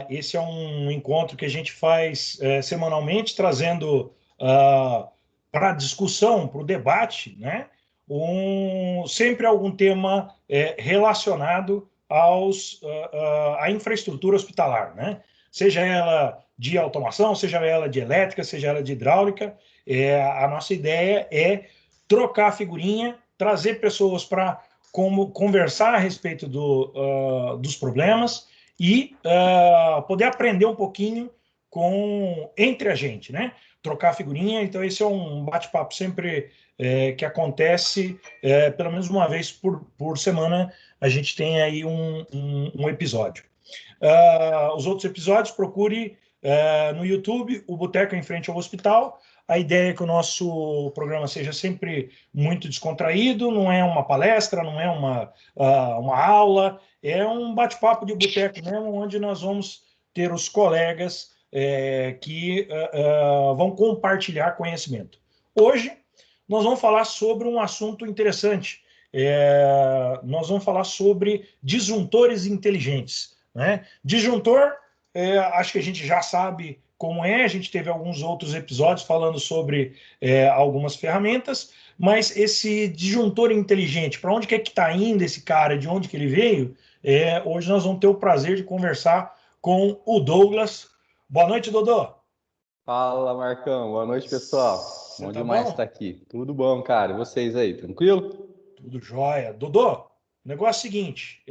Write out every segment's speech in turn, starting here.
Esse é um encontro que a gente faz semanalmente, trazendo para a discussão, para o debate, né, sempre algum tema relacionado à infraestrutura hospitalar, né? Seja ela de automação, seja ela de elétrica, seja ela de hidráulica. A nossa ideia é trocar figurinha, trazer pessoas para conversar a respeito dos problemas e poder aprender um pouquinho entre a gente, né? Trocar figurinha. Então, esse é um bate-papo sempre que acontece pelo menos uma vez por semana. A gente tem aí um episódio. Os outros episódios, procure no YouTube, o Boteco em Frente ao Hospital. A ideia é que o nosso programa seja sempre muito descontraído, não é uma palestra, não é uma aula, é um bate-papo de boteco mesmo, onde nós vamos ter os colegas que vão compartilhar conhecimento. Hoje, nós vamos falar sobre um assunto interessante. Nós vamos falar sobre disjuntores inteligentes, né? Disjuntor, acho que a gente já sabe como é, a gente teve alguns outros episódios falando sobre algumas ferramentas, mas esse disjuntor inteligente, para onde que é que está indo esse cara, de onde que ele veio? Hoje nós vamos ter o prazer de conversar com o Douglas. Boa noite, Dodô. Fala, Marcão. Boa noite, pessoal. Bom demais estar aqui. Tudo bom, cara? E vocês aí, tranquilo? Tudo jóia. Dodô, o negócio é o seguinte,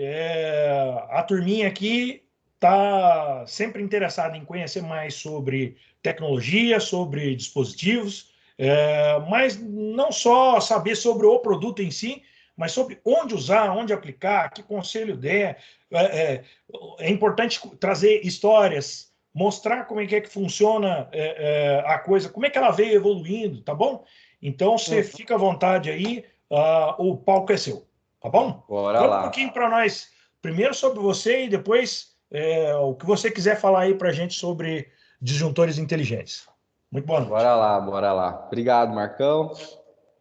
a turminha aqui está sempre interessada em conhecer mais sobre tecnologia, sobre dispositivos, mas não só saber sobre o produto em si, mas sobre onde usar, onde aplicar, que conselho der. É importante trazer histórias, mostrar como é que funciona a coisa, como é que ela veio evoluindo, tá bom? Então, você fica à vontade aí, o palco é seu, tá bom? Bora Conta lá. um pouquinho para nós, primeiro sobre você e depois o que você quiser falar aí para a gente sobre disjuntores inteligentes. Muito boa noite. Bora lá, bora lá. Obrigado, Marcão.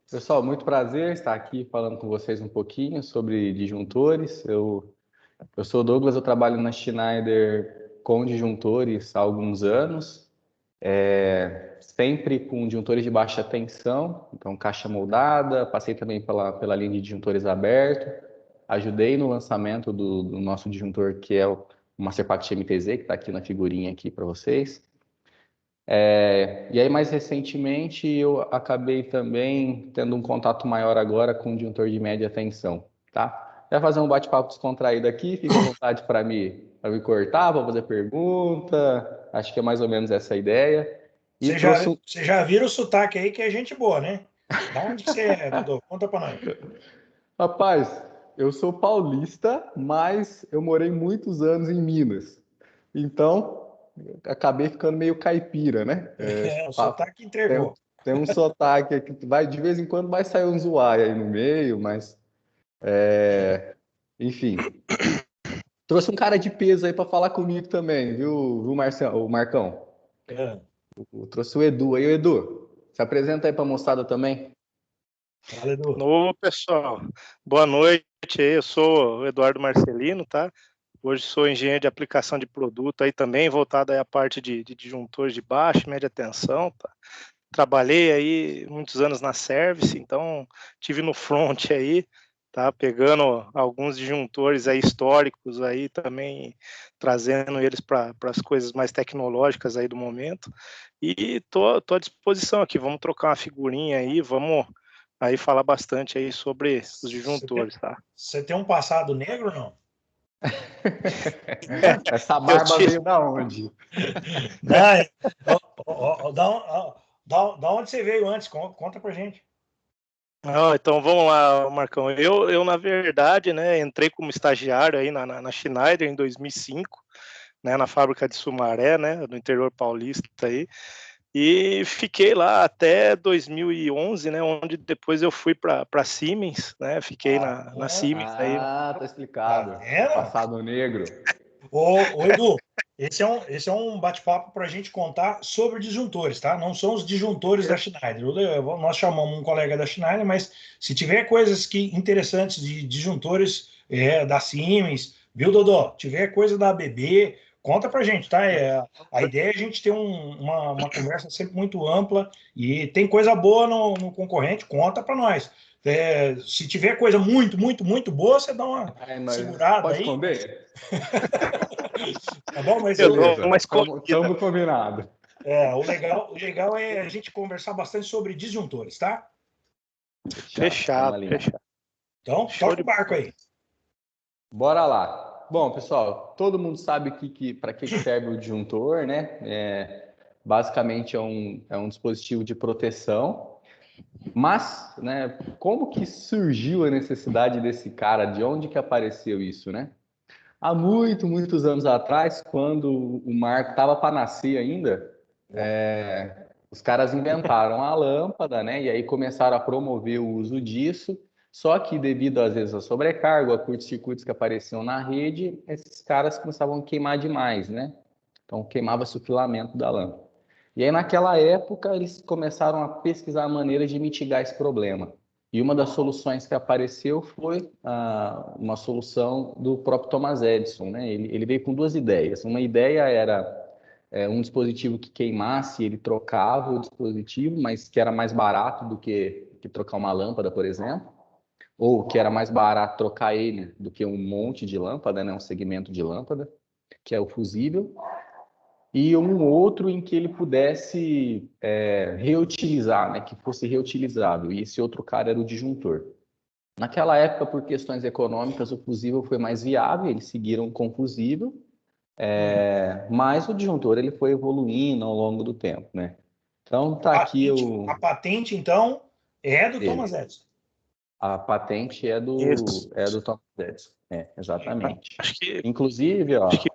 Pessoal, muito prazer estar aqui falando com vocês um pouquinho sobre disjuntores. Eu sou o Douglas, eu trabalho na Schneider com disjuntores há alguns anos, sempre com disjuntores de baixa tensão, então caixa moldada, passei também pela linha de disjuntores aberto, ajudei no lançamento do nosso disjuntor, que é o Masterpact MTZ, que está aqui na figurinha aqui para vocês. E aí, mais recentemente, eu acabei também tendo um contato maior agora com o disjuntor de média tensão, tá? Vai fazer um bate-papo descontraído aqui, fica à vontade para me cortar, para fazer pergunta, acho que é mais ou menos essa a ideia. E Você já viram o sotaque aí, que é gente boa, né? Da onde você é, Dodô? Conta para nós. Rapaz, eu sou paulista, mas eu morei muitos anos em Minas. Então, acabei ficando meio caipira, né? O sotaque entregou. Tem um sotaque aqui, de vez em quando vai sair um zoai aí no meio, mas enfim. Trouxe um cara de peso aí para falar comigo também, viu, Marcelo, o Marcão? Eu trouxe o Edu aí, o Edu. Se apresenta aí para a moçada também. Fala, Edu. Ô, pessoal, boa noite. Eu sou o Eduardo Marcelino, tá? Hoje sou engenheiro de aplicação de produto aí também, voltado aí à parte de disjuntores de baixa e média tensão, tá? Trabalhei aí muitos anos na service, então tive no front aí, tá? Pegando alguns disjuntores aí históricos aí também, trazendo eles para as coisas mais tecnológicas aí do momento. E tô à disposição aqui, vamos trocar uma figurinha aí, vamos aí falar bastante aí sobre os disjuntores, tá? Você tem um passado negro ou não? Essa barba veio da onde? Da onde você veio antes? Conta pra gente. Então vamos lá, Marcão. Eu na verdade, né, entrei como estagiário aí na Schneider em 2005, né, na fábrica de Sumaré, né, no interior paulista aí. E fiquei lá até 2011, né, onde depois eu fui para Siemens, né, fiquei na Siemens aí. Tá explicado. Passado negro. Ô Edu, esse é um bate-papo para a gente contar sobre disjuntores, tá? Não são os disjuntores da Schneider. Nós chamamos um colega da Schneider, mas se tiver coisas interessantes de disjuntores da Siemens, viu, Dodô? Tiver coisa da ABB, Conta pra gente, tá? A ideia é a gente ter uma conversa sempre muito ampla e tem coisa boa no concorrente, conta para nós. Se tiver coisa muito, muito, muito boa, você dá uma segurada pode aí. Esconder? Tá bom? Mas eu dou uma escondida. Estamos combinados. O legal é a gente conversar bastante sobre disjuntores, tá? Fechado. Então, toca o barco aí. Bora lá. Bom, pessoal, todo mundo sabe para que serve o disjuntor, né? Basicamente é um dispositivo de proteção. Mas, né, como que surgiu a necessidade desse cara? De onde que apareceu isso, né? Há muitos anos atrás, quando o Marco estava para nascer ainda, os caras inventaram a lâmpada, né? E aí começaram a promover o uso disso. Só que devido, às vezes, à sobrecarga, a curtos-circuitos que apareciam na rede, esses caras começavam a queimar demais, né? Então, queimava-se o filamento da lâmpada. E aí, naquela época, eles começaram a pesquisar maneiras de mitigar esse problema. E uma das soluções que apareceu foi uma solução do próprio Thomas Edison, né? Ele veio com duas ideias. Uma ideia era um dispositivo que queimasse, ele trocava o dispositivo, mas que era mais barato do que trocar uma lâmpada, por exemplo. Ou que era mais barato trocar ele do que um monte de lâmpada, né? Um segmento de lâmpada, que é o fusível. E um outro em que ele pudesse reutilizar, né? Que fosse reutilizável. E esse outro cara era o disjuntor. Naquela época, por questões econômicas, o fusível foi mais viável, eles seguiram com o fusível, mas o disjuntor ele foi evoluindo ao longo do tempo, né? Então tá aqui A patente, então, é do Thomas Edison. A patente é do Thomas Edison. Exatamente. Acho que, inclusive, ó. Acho que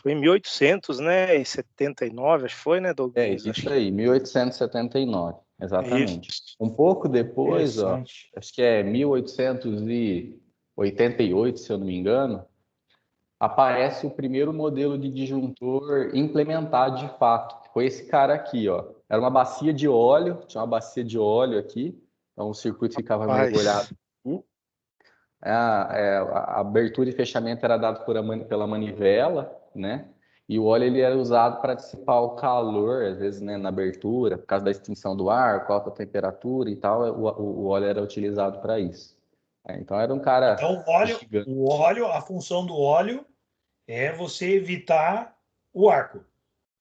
foi em 1800, né? E 79, acho que foi, né, Douglas? Isso aí, 1879, exatamente. Isso. Um pouco depois, ó, acho que é 1888, se eu não me engano, aparece o primeiro modelo de disjuntor implementado de fato, que foi esse cara aqui, ó. Era uma bacia de óleo, tinha uma bacia de óleo aqui, então o circuito ficava mergulhado aqui. A abertura e fechamento era dado pela manivela, né? E o óleo ele era usado para dissipar o calor, às vezes, né, na abertura, por causa da extinção do ar, com alta temperatura e tal, o óleo era utilizado para isso. Então era um cara. Então o óleo, a função do óleo é você evitar o arco.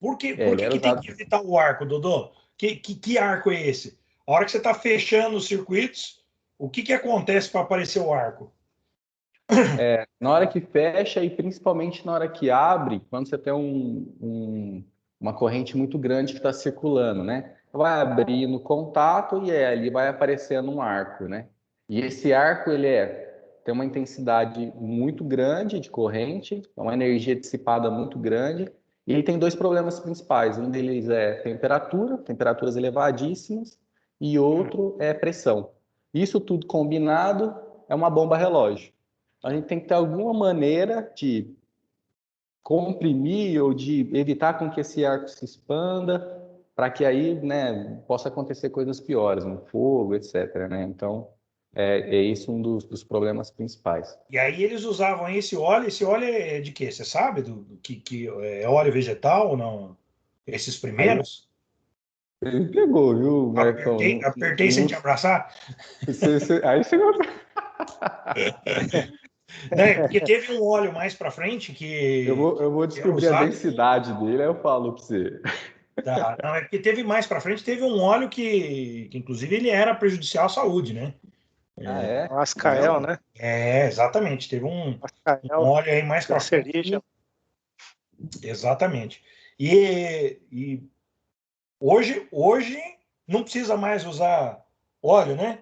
Por que tem que evitar o arco, Dodô? Que arco é esse? A hora que você está fechando os circuitos, o que acontece para aparecer o arco? Na hora que fecha e principalmente na hora que abre, quando você tem uma corrente muito grande que está circulando, né? Vai abrir no contato e ali vai aparecendo um arco, né? E esse arco ele tem uma intensidade muito grande de corrente, uma energia dissipada muito grande, e ele tem dois problemas principais. Um deles é temperaturas elevadíssimas, e outro é pressão. Isso tudo combinado é uma bomba relógio. A gente tem que ter alguma maneira de comprimir ou de evitar com que esse arco se expanda, para que aí, né, possa acontecer coisas piores, um fogo, etc. Né? Então, é isso um dos problemas principais. E aí eles usavam esse óleo é de quê? Você sabe que é óleo vegetal ou não? Esses primeiros? Ele pegou, viu, Marcão? Apertei sem te abraçar? Aí você não... Não, porque teve um óleo mais para frente que... Eu vou descobrir a densidade dele, aí eu falo para você. Tá. Não, é porque teve mais para frente, teve um óleo que inclusive ele era prejudicial à saúde, né? O Ascael, né? Exatamente. Teve um óleo aí mais para frente. Exatamente. E hoje não precisa mais usar óleo, né?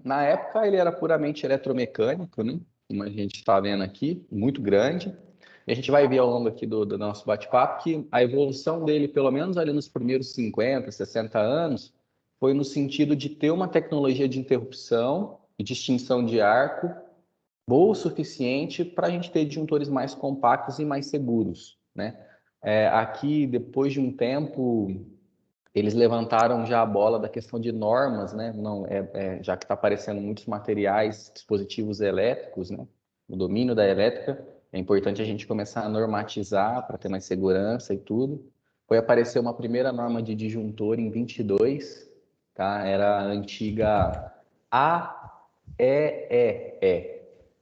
Na época ele era puramente eletromecânico, né? Como a gente está vendo aqui, muito grande. E a gente vai ver ao longo aqui do nosso bate-papo que a evolução dele, pelo menos ali nos primeiros 50, 60 anos, foi no sentido de ter uma tecnologia de interrupção e de extinção de arco boa o suficiente para a gente ter disjuntores mais compactos e mais seguros, né? Aqui, depois de um tempo, eles levantaram já a bola da questão de normas, né? Não, já que está aparecendo muitos materiais, dispositivos elétricos, né? O domínio da elétrica, é importante a gente começar a normatizar para ter mais segurança e tudo. Foi aparecer uma primeira norma de disjuntor em 22, tá? Era a antiga AEEE,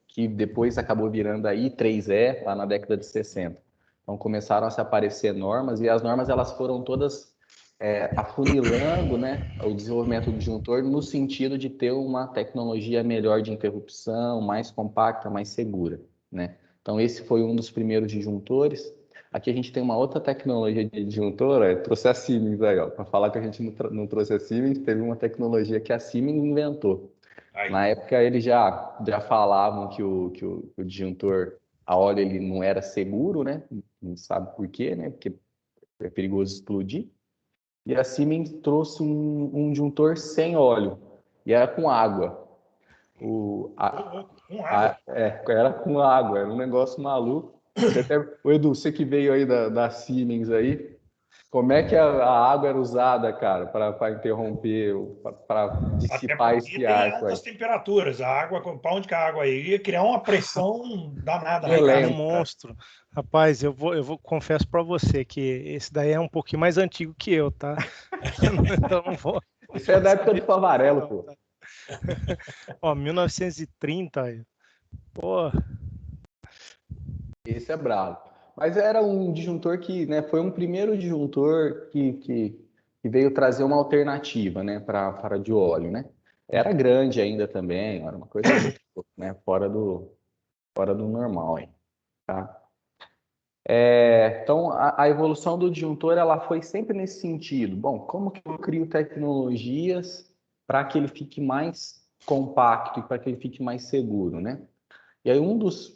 que depois acabou virando a I3E, lá na década de 60. Então começaram a se aparecer normas, e as normas elas foram todas afunilando, né, o desenvolvimento do disjuntor no sentido de ter uma tecnologia melhor de interrupção, mais compacta, mais segura, né? Então esse foi um dos primeiros disjuntores. Aqui a gente tem uma outra tecnologia de disjuntor, trouxe a Siemens aí, ó, para falar que a gente não trouxe a Siemens, teve uma tecnologia que a Siemens inventou. Aí. Na época eles já falavam que o disjuntor a óleo ele não era seguro, né? Não sabe por quê, né? Porque é perigoso explodir. E a Siemens trouxe um disjuntor sem óleo, e era com água. Com água? Era com água, era um negócio maluco. O Edu, você que veio aí da Siemens aí, como é que a água era usada, cara, para interromper, para dissipar esse tem arco aí? altas temperaturas. A água, para onde que a água ia criar uma pressão danada na É casa. um monstro. Rapaz, eu confesso para você que esse daí é um pouquinho mais antigo que eu, tá? Então não vou. Isso é da época do Favarello, pô. Ó, 1930. Pô. Esse é bravo. Mas era um disjuntor que, né, foi um primeiro disjuntor que veio trazer uma alternativa, né, para de óleo, né? Era grande ainda também, era uma coisa muito, né, fora do normal, hein, tá? Então, a evolução do disjuntor, ela foi sempre nesse sentido. Bom, como que eu crio tecnologias para que ele fique mais compacto e para que ele fique mais seguro, né? E aí um dos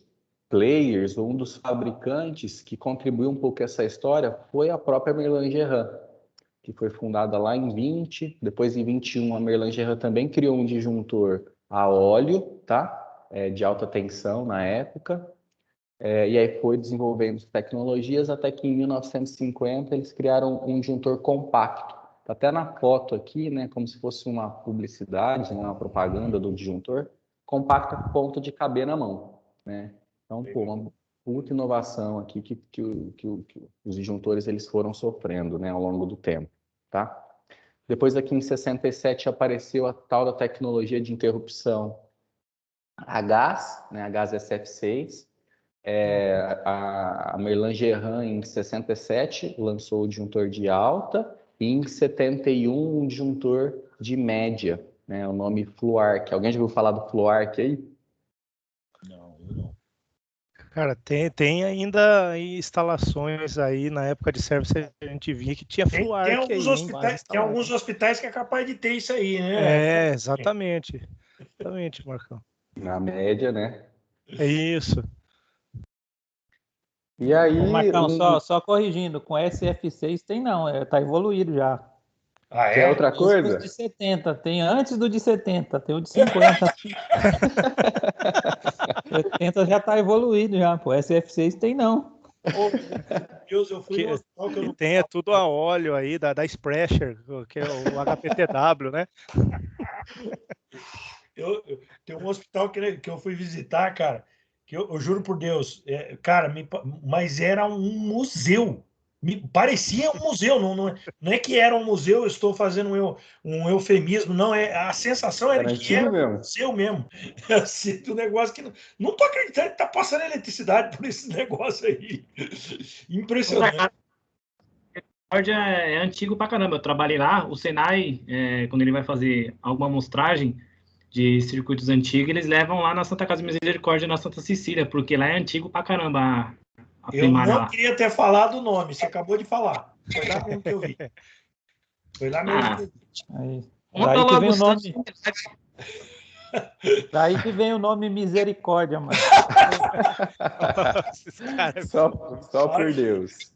players, ou um dos fabricantes que contribuiu um pouco com essa história foi a própria Merlin-Gerran, que foi fundada lá em 20, depois em 21 a Merlin-Gerran também criou um disjuntor a óleo, tá? De alta tensão na época, e aí foi desenvolvendo tecnologias até que em 1950 eles criaram um disjuntor compacto. Tá até na foto aqui, né, como se fosse uma publicidade, né, uma propaganda do disjuntor, compacto a ponto de caber na mão, né? Então, pô, uma puta inovação aqui que os disjuntores eles foram sofrendo, né, ao longo do tempo, tá? Depois aqui em 67 apareceu a tal da tecnologia de interrupção a gás, né, a gás SF6. A Merlin-Gerran em 67 lançou o disjuntor de alta, e em 71 um disjuntor de média, né, o nome Fluarc. Alguém já ouviu falar do Fluarc aí? Não, eu não. Cara, tem ainda instalações aí na época de service a gente via que tinha Fluarc aí, hein? Tem alguns hospitais que é capaz de ter isso aí, né? Exatamente. Exatamente, Marcão. Na média, né? É isso. E aí... Ô, Marcão, só corrigindo, com SF6 tem não, tá evoluído já. Ah, Quer outra Tem os coisa? de 70, tem antes do de 70, tem o de 50. 70 já tá evoluído já, pô. SF6 tem não. Ô, Deus, eu fui no hospital que eu E não... tem tudo a óleo aí, da Sprecher, que é o HPTW, né? Tem um hospital que eu fui visitar, cara, que eu juro por Deus, cara, mas era um museu. Parecia um museu, não é que era um museu, eu estou fazendo um eufemismo, não, a sensação era Era que antigo era um mesmo. museu mesmo. Assim, do negócio que não estou acreditando que está passando eletricidade por esse negócio aí. Impressionante. Concórdia é antigo pra caramba. Eu trabalhei lá, o Senai, quando ele vai fazer alguma amostragem de circuitos antigos, eles levam lá na Santa Casa de Misericórdia, na Santa Cecília, porque lá é antigo pra caramba a Eu primária não lá. queria ter falado o nome, você acabou de falar. Foi lá mesmo que eu vi. Foi lá mesmo que eu vi. Aí, Conta daí que logo vem o os nome. Daí que vem o nome Misericórdia, mano. Só por Deus.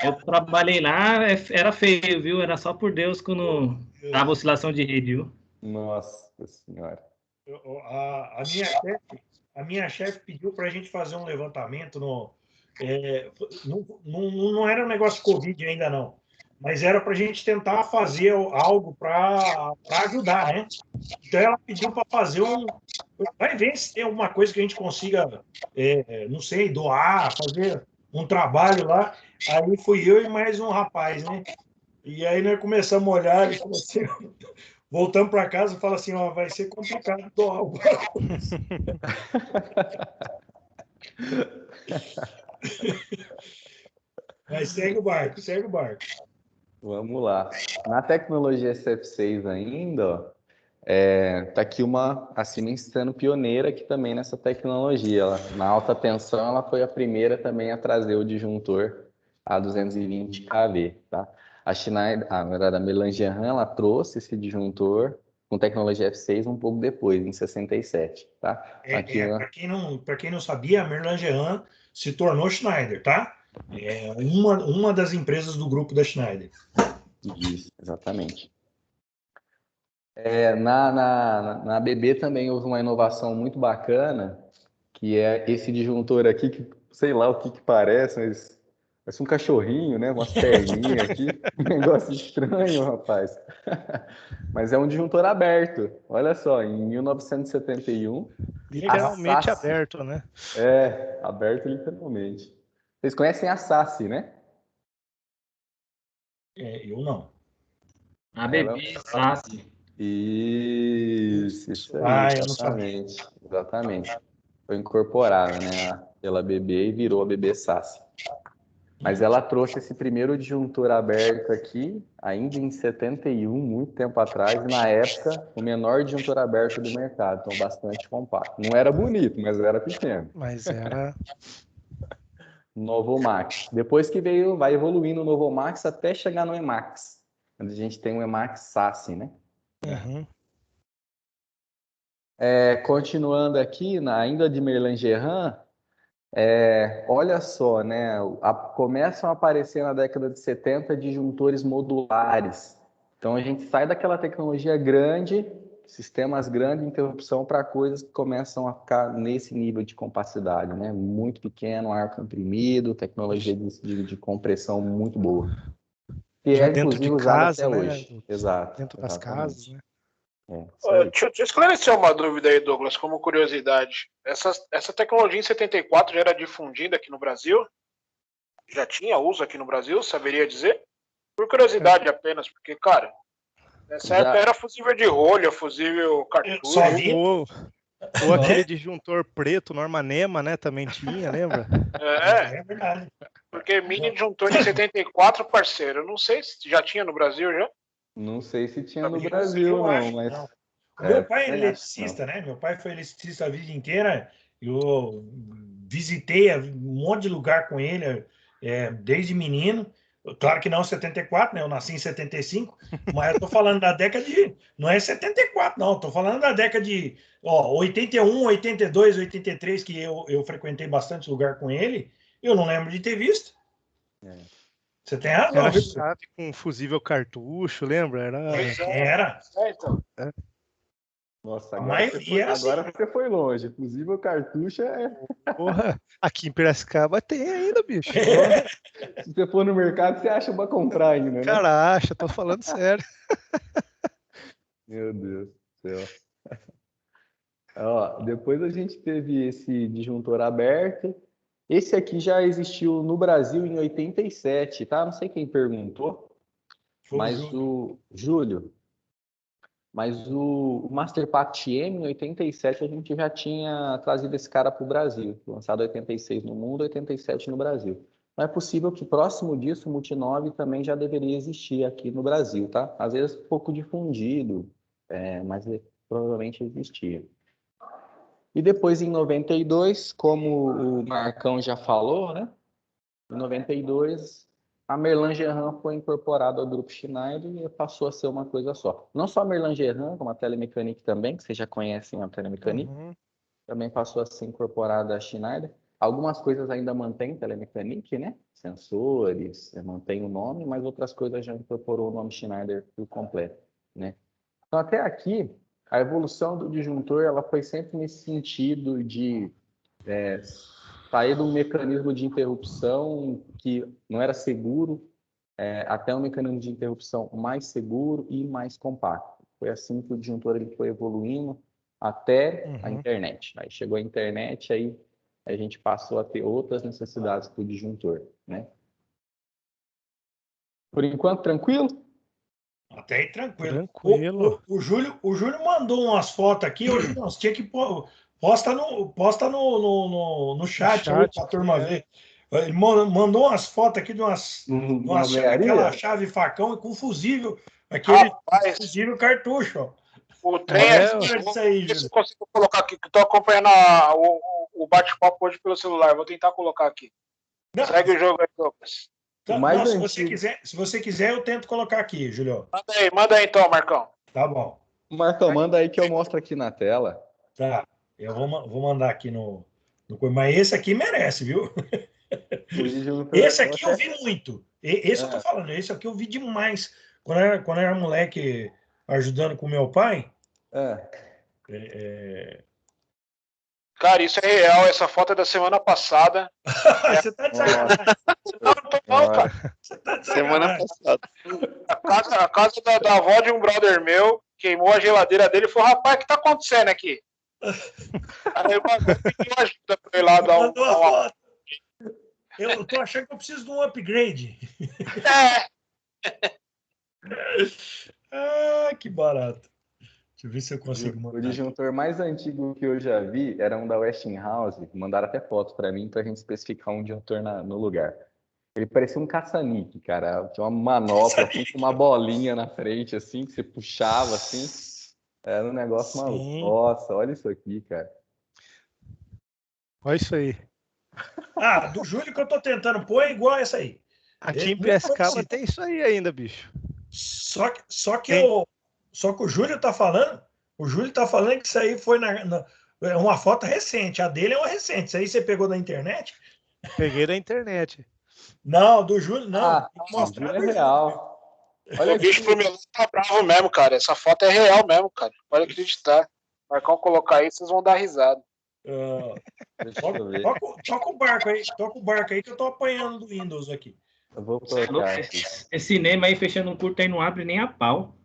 Eu trabalhei lá, era feio, viu? Era só por Deus quando dava oscilação de rede, viu? Nossa Senhora. A minha chefe pediu para a gente fazer um levantamento não era um negócio Covid ainda não, mas era para a gente tentar fazer algo para ajudar, né? Então ela pediu para fazer vai ver se tem alguma coisa que a gente consiga, não sei, doar, fazer um trabalho lá. Aí fui eu e mais um rapaz, né? E aí nós começamos a olhar e falou assim, voltamos para casa e fala assim, ó, vai ser complicado doar algo. Mas segue o barco, segue o barco. Vamos lá. Na tecnologia SF6 ainda, ó, tá aqui a Siemens sendo pioneira aqui também nessa tecnologia. Na alta tensão, ela foi a primeira também a trazer o disjuntor a 220 kV, tá? A Schneider, na verdade, a Melangerhans, ela trouxe esse disjuntor com tecnologia F6 um pouco depois, em 67, tá? Para quem não sabia, a Melangerhans se tornou Schneider, tá? É uma das empresas do grupo da Schneider. Isso, exatamente. Na ABB também houve uma inovação muito bacana, que é esse disjuntor aqui, que sei lá o que parece, mas parece um cachorrinho, né? Umas perninhas aqui. Um negócio estranho, rapaz. Mas é um disjuntor aberto. Olha só, em 1971. Literalmente aberto, né? Aberto literalmente. Vocês conhecem a SASSI, né? Eu não. ABB, SASSI. Isso aí, eu não sabia. exatamente. Foi incorporada, né, pela ABB e virou a ABB SASSI. Mas ela trouxe esse primeiro disjuntor aberto aqui, ainda em 71, muito tempo atrás, e na época, o menor disjuntor aberto do mercado, então bastante compacto. Não era bonito, mas era pequeno. Mas era... Novomax. Depois que vai evoluindo o Novomax até chegar no Emax, onde a gente tem o Emax SASSI, né? Uhum. Continuando aqui, ainda de Melangerhans, olha só, né? Começam a aparecer na década de 70 disjuntores modulares. Então a gente sai daquela tecnologia grande, sistemas grandes de interrupção, para coisas que começam a ficar nesse nível de compacidade, né? Muito pequeno, ar comprimido, tecnologia de compressão muito boa. Que Já é, dentro inclusive, de usada casa, até né? hoje. Exato. Dentro das casas, né? Deixa eu esclarecer uma dúvida aí, Douglas, como curiosidade. Essa tecnologia em 74 já era difundida aqui no Brasil? Já tinha uso aqui no Brasil, saberia dizer? Por curiosidade apenas, porque, cara, nessa época era fusível de rolha, fusível cartucho. Ou aquele disjuntor preto, Norma Nema, né? Também tinha, lembra? É verdade. Porque mini disjuntor de 74, parceiro, eu não sei se já tinha no Brasil já. Não sei se tinha no Brasil, não, mas... Não. Meu pai é eletricista, né? Meu pai foi eletricista a vida inteira. Eu visitei um monte de lugar com ele desde menino. Claro que não 74, né? Eu nasci em 75, mas eu tô falando da década de... Não é 74, não. Tô falando da década de 81, 82, 83, que eu frequentei bastante lugar com ele. Eu não lembro de ter visto. Você tem razão, Era viu? chave com fusível cartucho, lembra? Era. Então. Nossa, A agora, maioria era agora assim. você foi longe. Fusível cartucho Porra, aqui em Piracicaba tem ainda, bicho. Se você for no mercado, você acha para comprar ainda, né? Cara, acha, tô falando sério. Meu Deus do céu. Depois a gente teve esse disjuntor aberto. Esse aqui já existiu no Brasil em 87, tá? Não sei quem perguntou, mas o Júlio. Mas o Master Pact M, em 87, a gente já tinha trazido esse cara para o Brasil. Lançado em 86 no mundo, 87 no Brasil. Não é possível que próximo disso o Multinove também já deveria existir aqui no Brasil, tá? Às vezes pouco difundido, mas provavelmente existia. E depois, em 92, como o Marcão já falou, né? Em 92, a Melangerhans foi incorporada ao grupo Schneider e passou a ser uma coisa só. Não só a Melangerhans, como a Telemecanique também, que vocês já conhecem a Telemecanique, também passou a ser incorporada à Schneider. Algumas coisas ainda mantém Telemecanique, né? Sensores, mantém o nome, mas outras coisas já incorporou o nome Schneider por completo, né? Então, até aqui, a evolução do disjuntor ela foi sempre nesse sentido de sair de um mecanismo de interrupção que não era seguro, até um mecanismo de interrupção mais seguro e mais compacto. Foi assim que o disjuntor ele foi evoluindo até a internet. Aí chegou a internet, aí a gente passou a ter outras necessidades do disjuntor, né? Por enquanto, tranquilo? Até aí, tranquilo. Tranquilo. O Júlio mandou umas fotos aqui. Ô, Júlio, você tinha que posta no chat aí para a turma ver. Ele mandou umas fotos aqui de Uma aquela ganharia? chave facão com fusível. Aquele Rapaz, fusível cartucho, ó. o trem É, é Olha isso aí, Deixa eu Júlio. consigo colocar aqui, que eu tô acompanhando o bate-papo hoje pelo celular. Vou tentar colocar aqui. Não, Segue o jogo aí, Douglas. O mais não, antigo. se você quiser, eu tento colocar aqui, Júlio. Manda aí então, Marcão. Tá bom. Marcão, manda aí que eu mostro aqui na tela. Tá. Eu vou mandar aqui mas esse aqui merece, viu? O disjuntor. Esse aqui eu vi muito. Esse eu tô É. falando, esse aqui eu vi demais. Quando eu era moleque ajudando com meu pai. Cara, isso é real. Essa foto é da semana passada. Você tá de sacanagem. Não tô não, cara. Você tá de Semana sacanagem. passada. A casa da avó de um brother meu queimou a geladeira dele e falou: rapaz, o que tá acontecendo aqui? Aí eu pedi ajuda pra ele lá dar Mandou a foto. Eu tô achando que eu preciso de um upgrade. Que barato. Deixa eu ver se eu consigo O mandar. disjuntor mais antigo que eu já vi era um da Westinghouse. Mandaram até foto para mim para a gente especificar um disjuntor no lugar. Ele parecia um caça-níquel, cara. Tinha uma manopla assim, com uma bolinha na frente, assim, que você puxava, assim. Era um negócio maluco. Sim. Nossa, olha isso aqui, cara. Olha isso aí. Do Júlio que eu tô tentando pôr é igual essa aí. Aqui em Muito Piracicaba parecido. tem isso aí ainda, bicho. Só que Tem. o Júlio tá falando. O Júlio tá falando que isso aí foi é uma foto recente. A dele é uma recente. Isso aí você pegou da internet? Peguei da internet. Não, do Júlio não. Tem que O mostrar Júlio é do Júlio. real. Olha O bicho aqui. pro meu lado tá bravo mesmo, cara. Essa foto é real mesmo, cara. Pode acreditar. Marcão colocar aí, vocês vão dar risada. Deixa eu ver. Toca o barco aí que eu tô apanhando do Windows aqui. Eu vou colocar aqui. Esse cinema aí fechando um curto aí não abre nem a pau.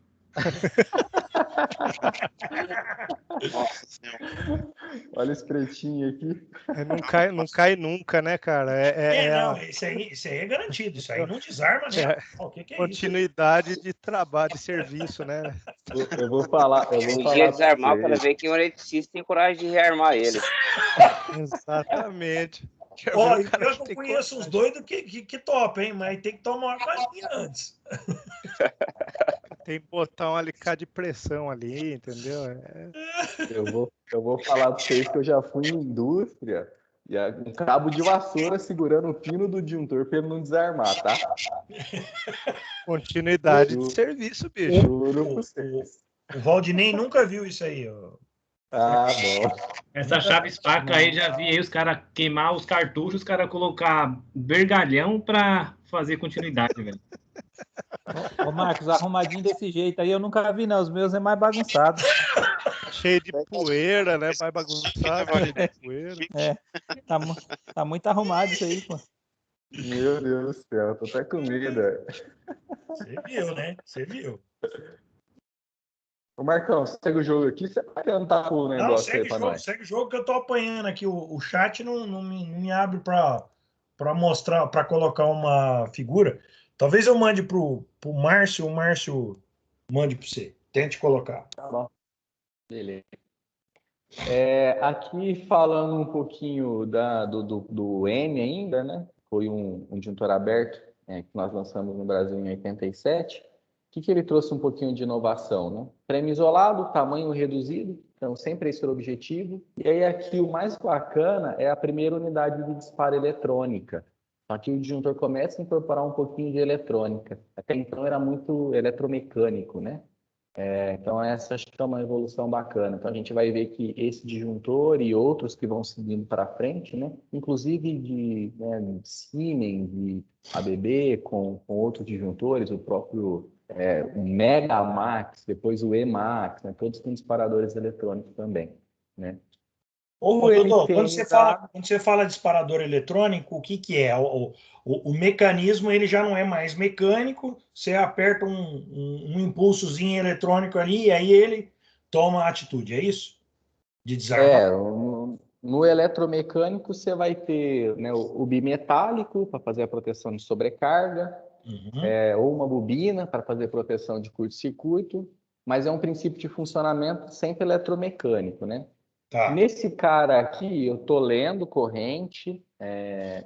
Nossa Senhora. Olha esse pretinho aqui. Não cai nunca, né, cara? Não, isso aí é garantido. Isso aí não desarma, né? O que é isso? Continuidade de trabalho, de serviço, né? Eu vou falar. Eu vou Um falar dia pra desarmar para vocês. ver que um eletricista tem coragem de rearmar ele. Exatamente. Ó, O e cara pior que que eu tem conheço uns coragem. doidos que top, hein? Mas tem que tomar uma coisinha antes. Tem que botar um alicate de pressão ali, entendeu? Eu vou falar pra vocês que eu já fui em indústria e um cabo de vassoura segurando o pino do disjuntor para ele não desarmar, tá? Continuidade de serviço, bicho. Juro pra vocês. O Valdinei nunca viu isso aí, ó. Bom. Essa chave espaca aí, já vi aí os caras queimar os cartuchos, os caras colocar vergalhão pra fazer continuidade, velho. Ô, Marcos, arrumadinho desse jeito aí eu nunca vi, não. Os meus é mais bagunçado. Cheio de poeira, né? Vai bagunçar, cheio de poeira. Tá muito arrumado isso aí, pô. Meu Deus do céu, tô até com medo. Você viu, né? Você viu. Ô Marcão, segue o jogo aqui, você vai cantar o negócio aí pra nós. Segue o jogo que eu tô apanhando aqui. O chat não me abre para mostrar, para colocar uma figura. Talvez eu mande pro Márcio, o Márcio mande para você. Tente colocar. Tá bom. Beleza. Aqui falando um pouquinho do N ainda, né? Foi um disjuntor aberto que nós lançamos no Brasil em 87. O que ele trouxe um pouquinho de inovação, né? Prêmio isolado, tamanho reduzido, então sempre esse era o objetivo. E aí aqui o mais bacana é a primeira unidade de disparo eletrônica. Aqui o disjuntor começa a incorporar um pouquinho de eletrônica. Até então era muito eletromecânico, né? Então essa acho que é uma evolução bacana. Então a gente vai ver que esse disjuntor e outros que vão seguindo para frente, né? Inclusive de Siemens, de ABB, com outros disjuntores, o próprio o Mega Max, depois o Emax, né? Todos com disparadores eletrônicos também, né? Ô, Dodô, quando você fala disparador eletrônico, o que é? O mecanismo ele já não é mais mecânico, você aperta um impulsozinho eletrônico ali e aí ele toma a atitude, é isso? De desarmar? No eletromecânico você vai ter, né, o bimetálico para fazer a proteção de sobrecarga, Uhum. ou uma bobina para fazer proteção de curto-circuito, mas é um princípio de funcionamento sempre eletromecânico, né? Tá. Nesse cara aqui, eu estou lendo corrente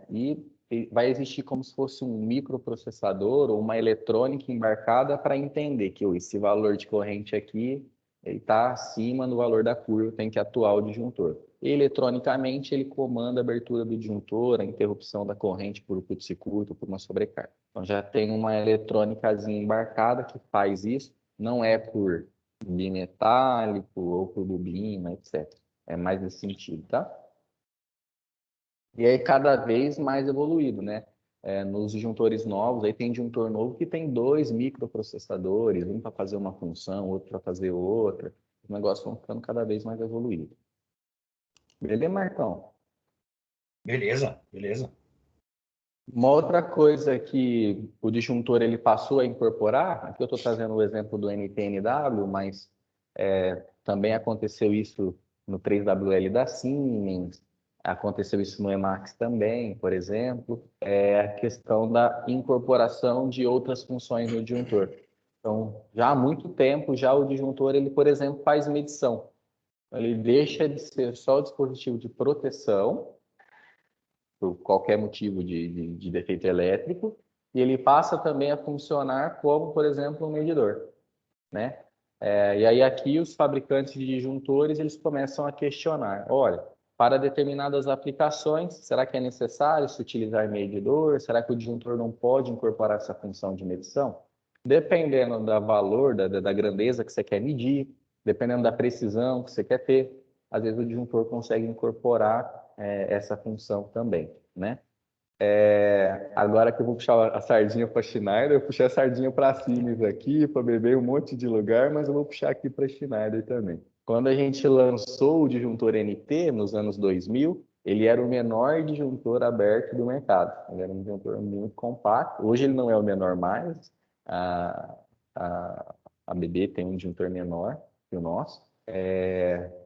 e vai existir como se fosse um microprocessador ou uma eletrônica embarcada para entender que esse valor de corrente aqui está acima do valor da curva, tem que atuar o disjuntor. Eletronicamente, ele comanda a abertura do disjuntor, a interrupção da corrente por curto-circuito, por uma sobrecarga. Então, já tem uma eletrônicazinha embarcada que faz isso, não é por bimetálico ou por bobina, etc. É mais nesse sentido, tá? E aí, cada vez mais evoluído, né? Nos disjuntores novos, aí tem disjuntor novo que tem 2 microprocessadores, um para fazer uma função, outro para fazer outra. Os negócios vão ficando cada vez mais evoluídos. Beleza, Marcão? Beleza, beleza. Uma outra coisa que o disjuntor ele passou a incorporar, aqui eu estou trazendo o exemplo do NTNW, mas também aconteceu isso no 3WL da Siemens, aconteceu isso no Emax também, por exemplo, é a questão da incorporação de outras funções no disjuntor. Então, já há muito tempo, já o disjuntor, ele, por exemplo, faz medição. Ele deixa de ser só o dispositivo de proteção, por qualquer motivo de defeito elétrico, e ele passa também a funcionar como, por exemplo, um medidor, né? E aí aqui os fabricantes de disjuntores, eles começam a questionar, olha, para determinadas aplicações, será que é necessário se utilizar medidor? Será que o disjuntor não pode incorporar essa função de medição? Dependendo do valor, da grandeza que você quer medir, dependendo da precisão que você quer ter, às vezes o disjuntor consegue incorporar essa função também, né? Agora que eu vou puxar a sardinha para a Schneider, eu puxei a sardinha para a Siemens aqui, para beber um monte de lugar, mas eu vou puxar aqui para a Schneider também. Quando a gente lançou o disjuntor NT, nos anos 2000, ele era o menor disjuntor aberto do mercado. Ele era um disjuntor muito compacto. Hoje ele não é o menor mais. A BB tem um disjuntor menor que o nosso.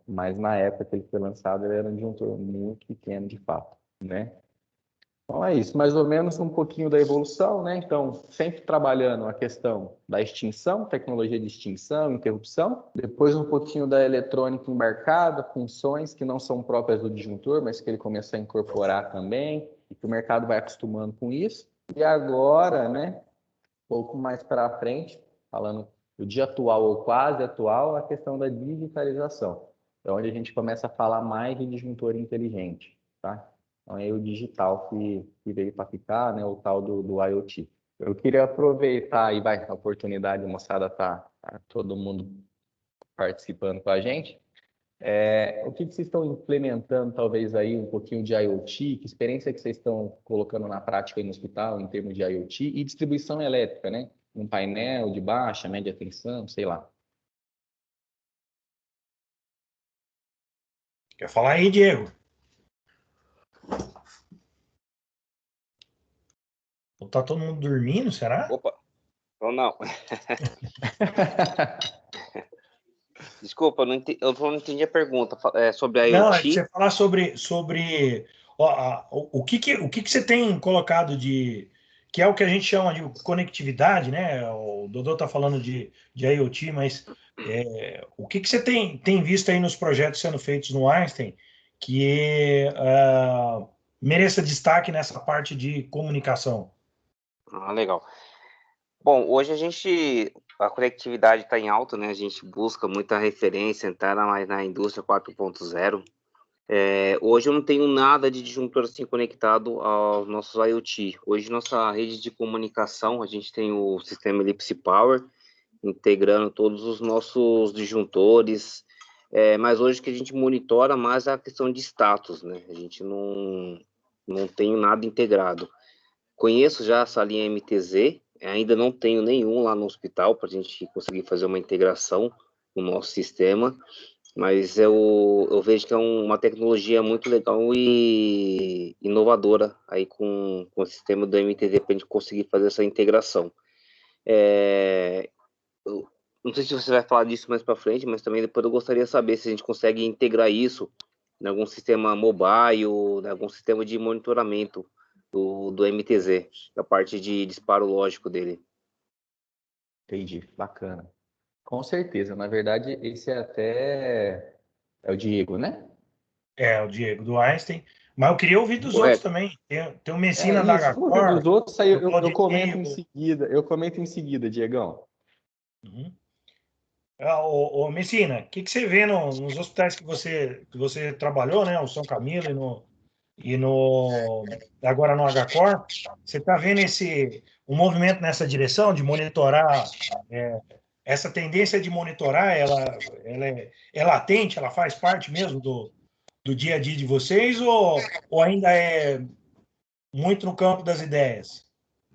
Mas na época que ele foi lançado, ele era um disjuntor muito pequeno de fato, né? Então é isso, mais ou menos um pouquinho da evolução, né? Então, sempre trabalhando a questão da extinção, tecnologia de extinção, interrupção, depois um pouquinho da eletrônica embarcada, funções que não são próprias do disjuntor, mas que ele começa a incorporar também, e que o mercado vai acostumando com isso. E agora, né, um pouco mais para frente, falando do dia atual ou quase atual, a questão da digitalização. É onde a gente começa a falar mais de disjuntor inteligente, tá? Então, é o digital que veio para ficar, né? O tal do IoT. Eu queria aproveitar e a oportunidade, a moçada tá todo mundo participando com a gente. O que vocês estão implementando, talvez, aí, um pouquinho de IoT? Que experiência que vocês estão colocando na prática aí no hospital, em termos de IoT? E distribuição elétrica, né? Um painel de baixa, média tensão, sei lá. Quer falar aí, Diego? Ou tá todo mundo dormindo, será? Opa, ou não. Desculpa, eu não entendi a pergunta. Sobre a Não, é que IoT? você falar sobre o que você tem colocado que é o que a gente chama de conectividade, né? O Dodô está falando de IoT, mas o que você tem visto aí nos projetos sendo feitos no Einstein que mereça destaque nessa parte de comunicação? Ah, legal. Bom, hoje a conectividade está em alta, né? A gente busca muita referência, tá na indústria 4.0. Hoje eu não tenho nada de disjuntor assim conectado aos nossos IoT. Hoje nossa rede de comunicação, a gente tem o sistema Ellipse Power, integrando todos os nossos disjuntores, mas hoje que a gente monitora mais a questão de status, né? A gente não tem nada integrado. Conheço já essa linha MTZ, ainda não tenho nenhum lá no hospital para a gente conseguir fazer uma integração no nosso sistema. mas eu vejo que é uma tecnologia muito legal e inovadora aí com o sistema do MTZ para a gente conseguir fazer essa integração. Eu não sei se você vai falar disso mais para frente, mas também depois eu gostaria de saber se a gente consegue integrar isso em algum sistema mobile, em algum sistema de monitoramento do MTZ, da parte de disparo lógico dele. Entendi, bacana. Com certeza, na verdade, esse é o Diego, né? É, o Diego do Einstein. Mas eu queria ouvir dos outros Correto. também. Tem o Messina da Isso, puxa, Agacor, dos outros aí o eu comento Claudinei. em seguida, Diegão. Uhum. Messina, o que você vê nos hospitais que você trabalhou, né? O São Camilo e agora no HCOR? Você está vendo um movimento nessa direção de monitorar, essa tendência de monitorar, ela é latente, ela faz parte mesmo do dia a dia de vocês, ou ainda é muito no campo das ideias?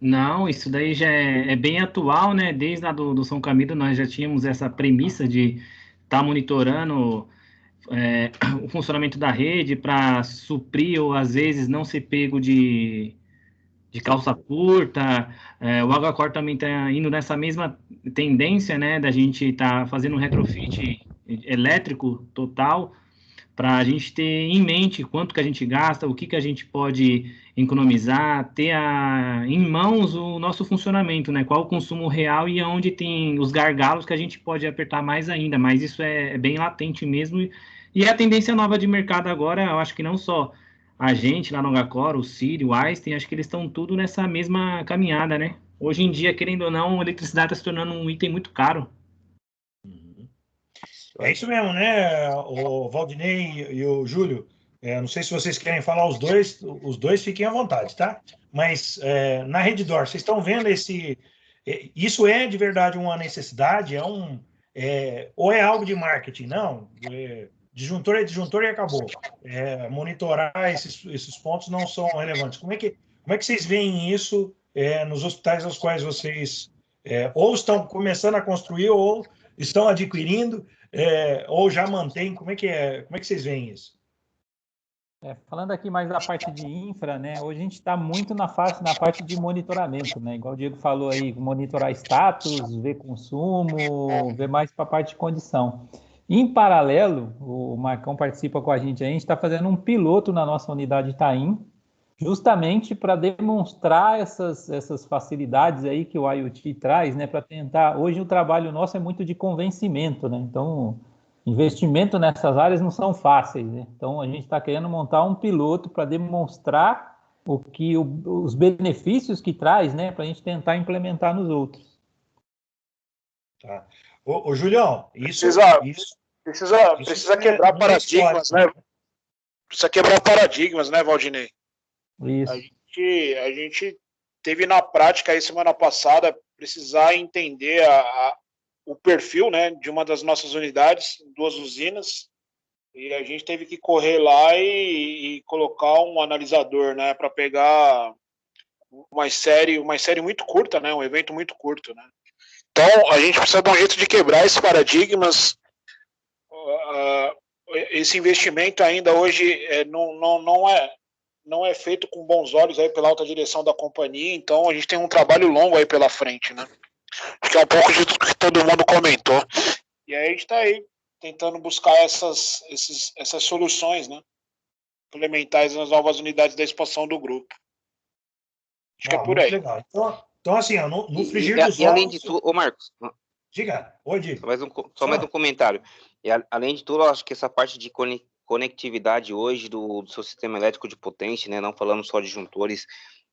Não, isso daí já é bem atual, né? Desde lá do São Camilo nós já tínhamos essa premissa de estar monitorando o funcionamento da rede para suprir ou às vezes não ser pego de calça curta. O Agacore também está indo nessa mesma tendência, né? Da gente estar fazendo um retrofit elétrico total para a gente ter em mente quanto que a gente gasta, o que que a gente pode economizar, ter em mãos o nosso funcionamento, né? Qual o consumo real e onde tem os gargalos que a gente pode apertar mais ainda, mas isso é bem latente mesmo. E é a tendência nova de mercado agora, eu acho que não só a gente lá no Gacor, o Siri, o Einstein, acho que eles estão tudo nessa mesma caminhada, né? Hoje em dia, querendo ou não, a eletricidade está se tornando um item muito caro. É isso mesmo, né, o Valdinei e o Júlio? Não sei se vocês querem falar os dois fiquem à vontade, tá? Mas na Redditor, vocês estão vendo isso é de verdade uma necessidade? Ou é algo de marketing? Não, disjuntor é disjuntor e acabou. Monitorar esses pontos não são relevantes. Como é que vocês veem isso nos hospitais aos quais vocês ou estão começando a construir ou estão adquirindo? Ou já mantém? Como é que vocês veem isso? Falando aqui mais da parte de infra, né? Hoje a gente está muito na parte de monitoramento, né? Igual o Diego falou aí, monitorar status, ver consumo, ver mais para a parte de condição. Em paralelo, o Marcão participa com a gente aí, a gente está fazendo um piloto na nossa unidade Itaim, justamente para demonstrar essas facilidades aí que o IoT traz, né? Para tentar. Hoje o trabalho nosso é muito de convencimento, né? Então, investimento nessas áreas não são fáceis, né? Então, a gente está querendo montar um piloto para demonstrar os benefícios que traz, né? Para a gente tentar implementar nos outros. Tá. Ô, Julião, Precisa quebrar paradigmas, né? Precisa quebrar paradigmas, né, Valdinei? Isso. A gente teve na prática aí semana passada precisar entender o perfil, né, de uma das nossas unidades, 2 usinas, e a gente teve que correr lá e colocar um analisador, né, para pegar uma série muito curta, né, um evento muito curto, né. Então a gente precisa dar um jeito de quebrar esses paradigmas. Esse investimento ainda hoje não é feito com bons olhos aí pela alta direção da companhia, então a gente tem um trabalho longo aí pela frente, né? Acho que é um pouco de tudo que todo mundo comentou. E aí a gente está aí tentando buscar essas soluções, né? Implementadas nas novas unidades da expansão do grupo. Acho que é por aí. Legal. Então assim, no frigir dos ovos... E além de tudo, ô Marcos... Diga, oi, Só mais um comentário. E além de tudo, eu acho que essa parte de conectividade hoje do seu sistema elétrico de potência, né, não falando só de disjuntores,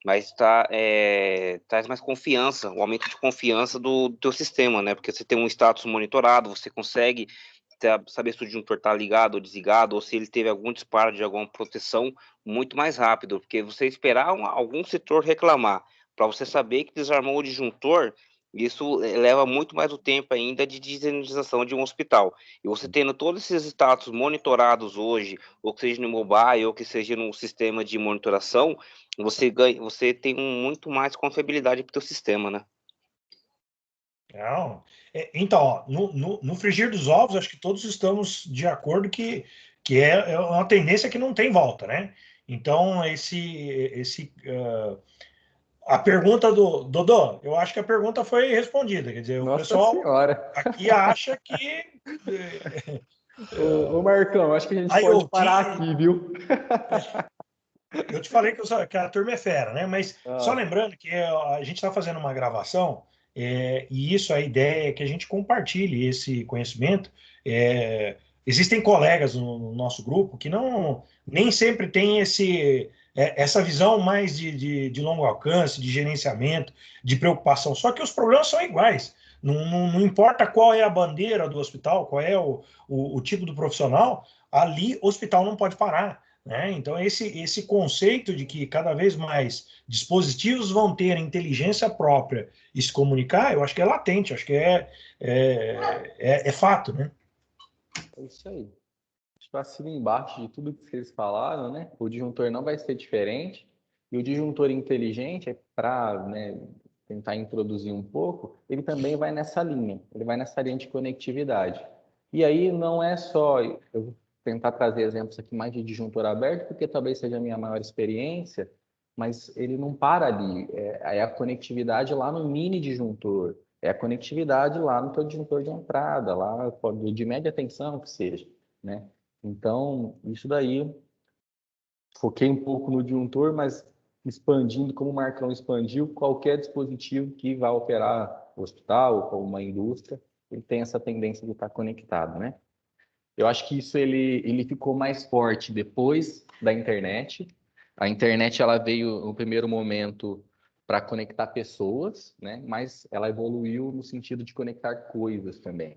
mas traz mais confiança, um aumento de confiança do teu sistema, né, porque você tem um status monitorado, você consegue saber se o disjuntor está ligado ou desligado, ou se ele teve algum disparo de alguma proteção muito mais rápido, porque você esperar algum setor reclamar, para você saber que desarmou o disjuntor, isso leva muito mais o tempo ainda de desenitização de um hospital. E você tendo todos esses status monitorados hoje, ou que seja no mobile, ou que seja no sistema de monitoração, você tem muito mais confiabilidade para o teu sistema, né? Não. Então, ó, no frigir dos ovos, acho que todos estamos de acordo que é uma tendência que não tem volta, né? Então, a pergunta do Dodô, eu acho que a pergunta foi respondida. Quer dizer, o Nossa pessoal Senhora! aqui acha que Ô Marcão, acho que a gente pode IoT. parar aqui, viu? Eu te falei que a turma é fera, né? Mas só Ah, lembrando que a gente está fazendo uma gravação, e isso, a ideia é que a gente compartilhe esse conhecimento. Existem colegas no nosso grupo que não nem sempre têm essa visão mais de longo alcance, de gerenciamento, de preocupação. Só que os problemas são iguais. Não importa qual é a bandeira do hospital, qual é o tipo do profissional, ali o hospital não pode parar. Né? Então, esse conceito de que cada vez mais dispositivos vão ter inteligência própria e se comunicar, eu acho que é latente, acho que é fato, né? é isso aí. Acho que assina embaixo de tudo que vocês falaram, né? O disjuntor não vai ser diferente. E o disjuntor inteligente, para, né, tentar introduzir um pouco, ele também vai nessa linha. Ele vai nessa linha de conectividade. E aí não é só... Eu vou tentar trazer exemplos aqui mais de disjuntor aberto, porque talvez seja a minha maior experiência, mas ele não para ali. É a conectividade lá no mini disjuntor. É a conectividade lá no teu disjuntor de entrada, lá de média tensão que seja, né? Então, isso daí, foquei um pouco no disjuntor, mas expandindo como o Marcão expandiu, qualquer dispositivo que vá operar o hospital ou uma indústria, ele tem essa tendência de estar conectado, né? Eu acho que isso ele ficou mais forte depois da internet. A internet ela veio no primeiro momento para conectar pessoas, né? Mas ela evoluiu no sentido de conectar coisas também.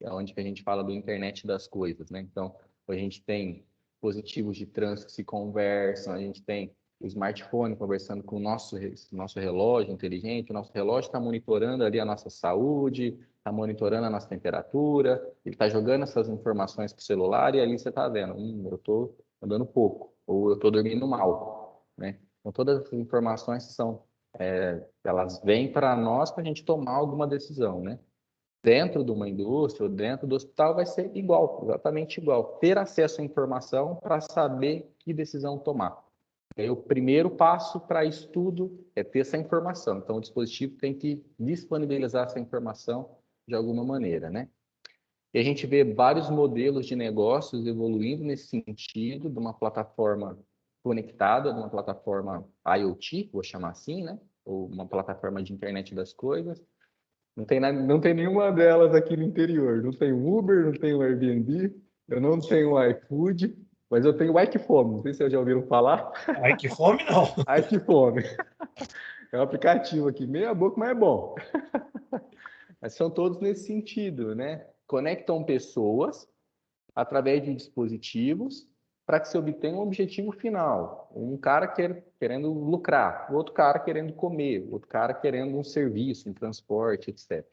É onde que a gente fala do internet das coisas, né? Então, a gente tem dispositivos de trânsito que se conversam, a gente tem o smartphone conversando com o nosso relógio inteligente, o nosso relógio está monitorando ali a nossa saúde, está monitorando a nossa temperatura, ele está jogando essas informações para o celular e ali você está vendo, eu estou andando pouco, ou eu estou dormindo mal, né? Então, todas essas informações elas vêm para nós para a gente tomar alguma decisão, né? Dentro de uma indústria ou dentro do hospital vai ser igual, exatamente igual. Ter acesso à informação para saber que decisão tomar. E aí, o primeiro passo para isso tudo é ter essa informação. Então, o dispositivo tem que disponibilizar essa informação de alguma maneira, né? E a gente vê vários modelos de negócios evoluindo nesse sentido, de uma plataforma conectada, de uma plataforma IoT, vou chamar assim, né? Ou uma plataforma de internet das coisas. Não tem nenhuma delas aqui no interior. Não tem Uber, não tem o Airbnb, eu não tenho o iFood, mas eu tenho o Ikefome. Não sei se vocês já ouviram falar. Ai, que fome, não. Ikefome. É um aplicativo aqui, meia boca, mas é bom. Mas são todos nesse sentido, né? Conectam pessoas através de dispositivos para que se obtenha um objetivo final. Um cara querendo lucrar, o outro cara querendo comer, o outro cara querendo um serviço, um transporte, etc.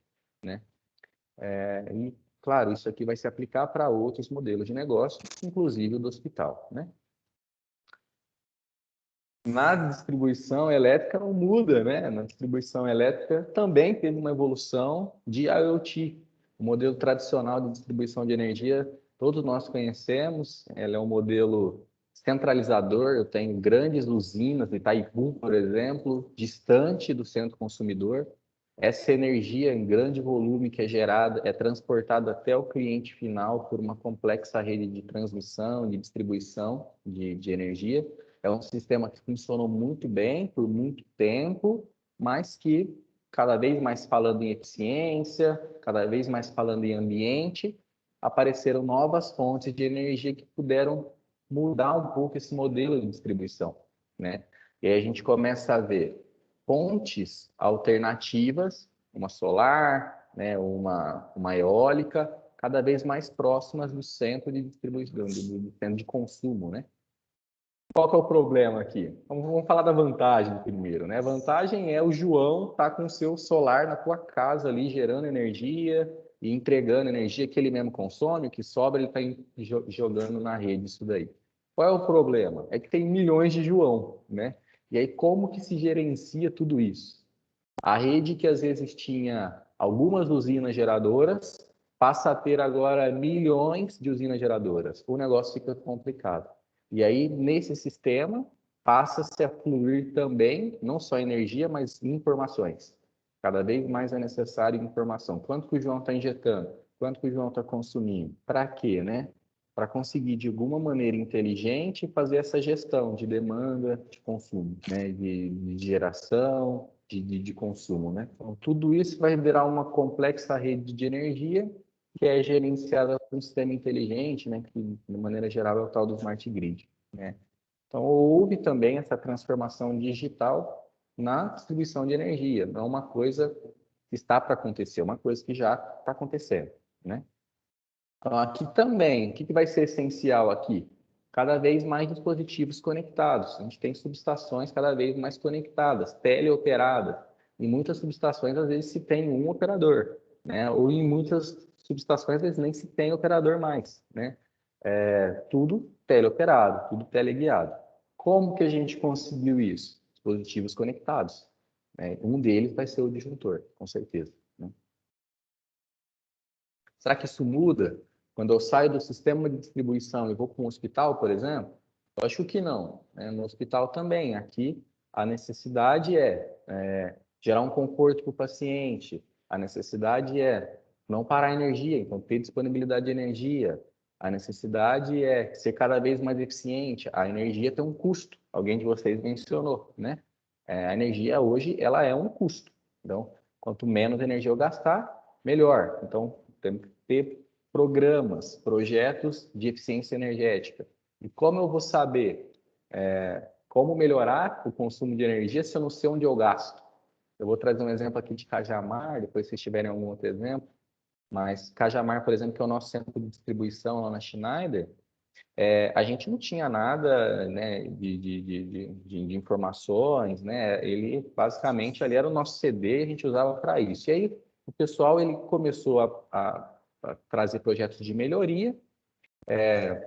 Né? E, claro, isso aqui vai se aplicar para outros modelos de negócio, inclusive o do hospital. Né? Na distribuição elétrica não muda, né? Na distribuição elétrica também teve uma evolução de IoT. O modelo tradicional de distribuição de energia, todos nós conhecemos, ela é um modelo centralizador. Eu tenho grandes usinas, Itaipu, por exemplo, distante do centro consumidor. Essa energia em grande volume que é gerada, é transportada até o cliente final por uma complexa rede de transmissão, de distribuição de energia. É um sistema que funcionou muito bem por muito tempo, mas que cada vez mais falando em eficiência, cada vez mais falando em ambiente, apareceram novas fontes de energia que puderam mudar um pouco esse modelo de distribuição, né? E aí a gente começa a ver fontes alternativas, uma solar, né, uma eólica, cada vez mais próximas do centro de distribuição, do centro de consumo, né? Qual que é o problema aqui? Vamos falar da vantagem primeiro, né? A vantagem é o João estar com o seu solar na tua casa ali, gerando energia e entregando energia que ele mesmo consome, o que sobra ele está jogando na rede isso daí. Qual é o problema? É que tem milhões de João, né? E aí como que se gerencia tudo isso? A rede que às vezes tinha algumas usinas geradoras, passa a ter agora milhões de usinas geradoras. O negócio fica complicado. E aí, nesse sistema, passa-se a fluir também, não só energia, mas informações. Cada vez mais é necessário informação. Quanto que o João está injetando? Quanto que o João está consumindo? Para quê, né? Para conseguir, de alguma maneira inteligente, fazer essa gestão de demanda, de consumo, né? de geração, de consumo, né? Então, tudo isso vai virar uma complexa rede de energia que é gerenciada por um sistema inteligente, né? Que, de maneira geral, é o tal do Smart Grid, né? Então, houve também essa transformação digital na distribuição de energia. Não é uma coisa que está para acontecer, é uma coisa que já está acontecendo, né? Então, aqui também, o que vai ser essencial aqui? Cada vez mais dispositivos conectados. A gente tem subestações cada vez mais conectadas, teleoperadas. Em muitas subestações, às vezes, se tem um operador, né? Ou em muitas subestações, às vezes, nem se tem operador mais, né? Tudo teleoperado, tudo teleguiado. Como que a gente conseguiu isso? Dispositivos conectados, né? Um deles vai ser o disjuntor, com certeza, né? Será que isso muda quando eu saio do sistema de distribuição e vou para um hospital, por exemplo? Eu acho que não, né? No hospital também. Aqui, a necessidade é gerar um conforto para o paciente, a necessidade é não parar a energia, então ter disponibilidade de energia. A necessidade é ser cada vez mais eficiente. A energia tem um custo. Alguém de vocês mencionou, né? A energia hoje, ela é um custo. Então, quanto menos energia eu gastar, melhor. Então, temos que ter programas, projetos de eficiência energética. E como eu vou saber como melhorar o consumo de energia se eu não sei onde eu gasto? Eu vou trazer um exemplo aqui de Cajamar, depois se vocês tiverem algum outro exemplo. Mas Cajamar, por exemplo, que é o nosso centro de distribuição lá na Schneider, a gente não tinha nada, né, de informações, né? Ele basicamente ali era o nosso CD, a gente usava para isso. E aí o pessoal ele começou a trazer projetos de melhoria.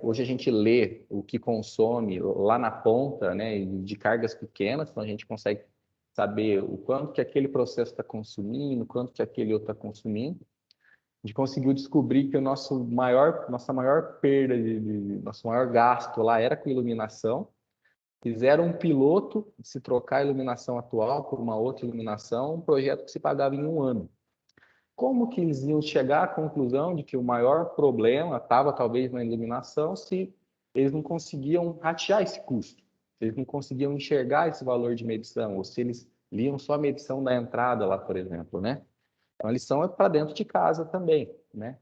Hoje a gente lê o que consome lá na ponta, né, de cargas pequenas, então a gente consegue saber o quanto que aquele processo está consumindo, quanto que aquele outro está consumindo. A gente conseguiu descobrir que nossa maior perda, nosso maior gasto lá era com iluminação. Fizeram um piloto de se trocar a iluminação atual por uma outra iluminação, um projeto que se pagava em 1 ano. Como que eles iam chegar à conclusão de que o maior problema estava talvez na iluminação se eles não conseguiam ratear esse custo, se eles não conseguiam enxergar esse valor de medição, ou se eles liam só a medição da entrada lá, por exemplo, né? Então, a lição é para dentro de casa também, né?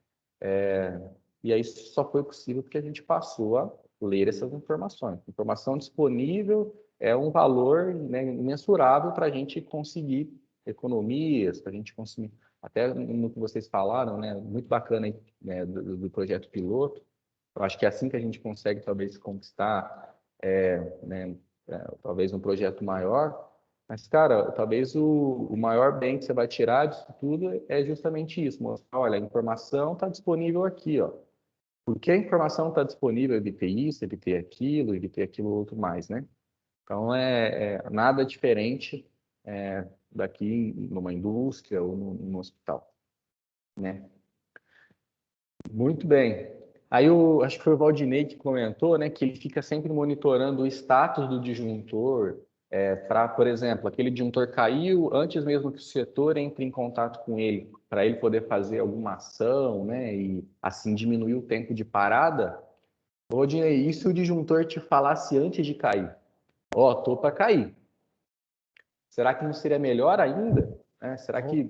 E aí só foi possível porque a gente passou a ler essas informações. Informação disponível é um valor, né, imensurável para a gente conseguir economias, para a gente conseguir... Até no que vocês falaram, né? Muito bacana, né, do projeto piloto. Eu acho que é assim que a gente consegue, talvez, conquistar, né, talvez um projeto maior. Mas, cara, talvez o maior bem que você vai tirar disso tudo é justamente isso. Mostrar, olha, a informação está disponível aqui, ó. Porque a informação está disponível, evitei isso, evitei aquilo outro mais, né? Então, nada diferente daqui numa indústria ou num hospital, né? Muito bem. Aí, acho que foi o Valdinei que comentou, né, que ele fica sempre monitorando o status do disjuntor, para, por exemplo, aquele disjuntor caiu, antes mesmo que o setor entre em contato com ele, para ele poder fazer alguma ação, né, e assim diminuir o tempo de parada. Valdinei, e se o disjuntor te falasse antes de cair? Ó, tô para cair. Será que não seria melhor ainda? Será que...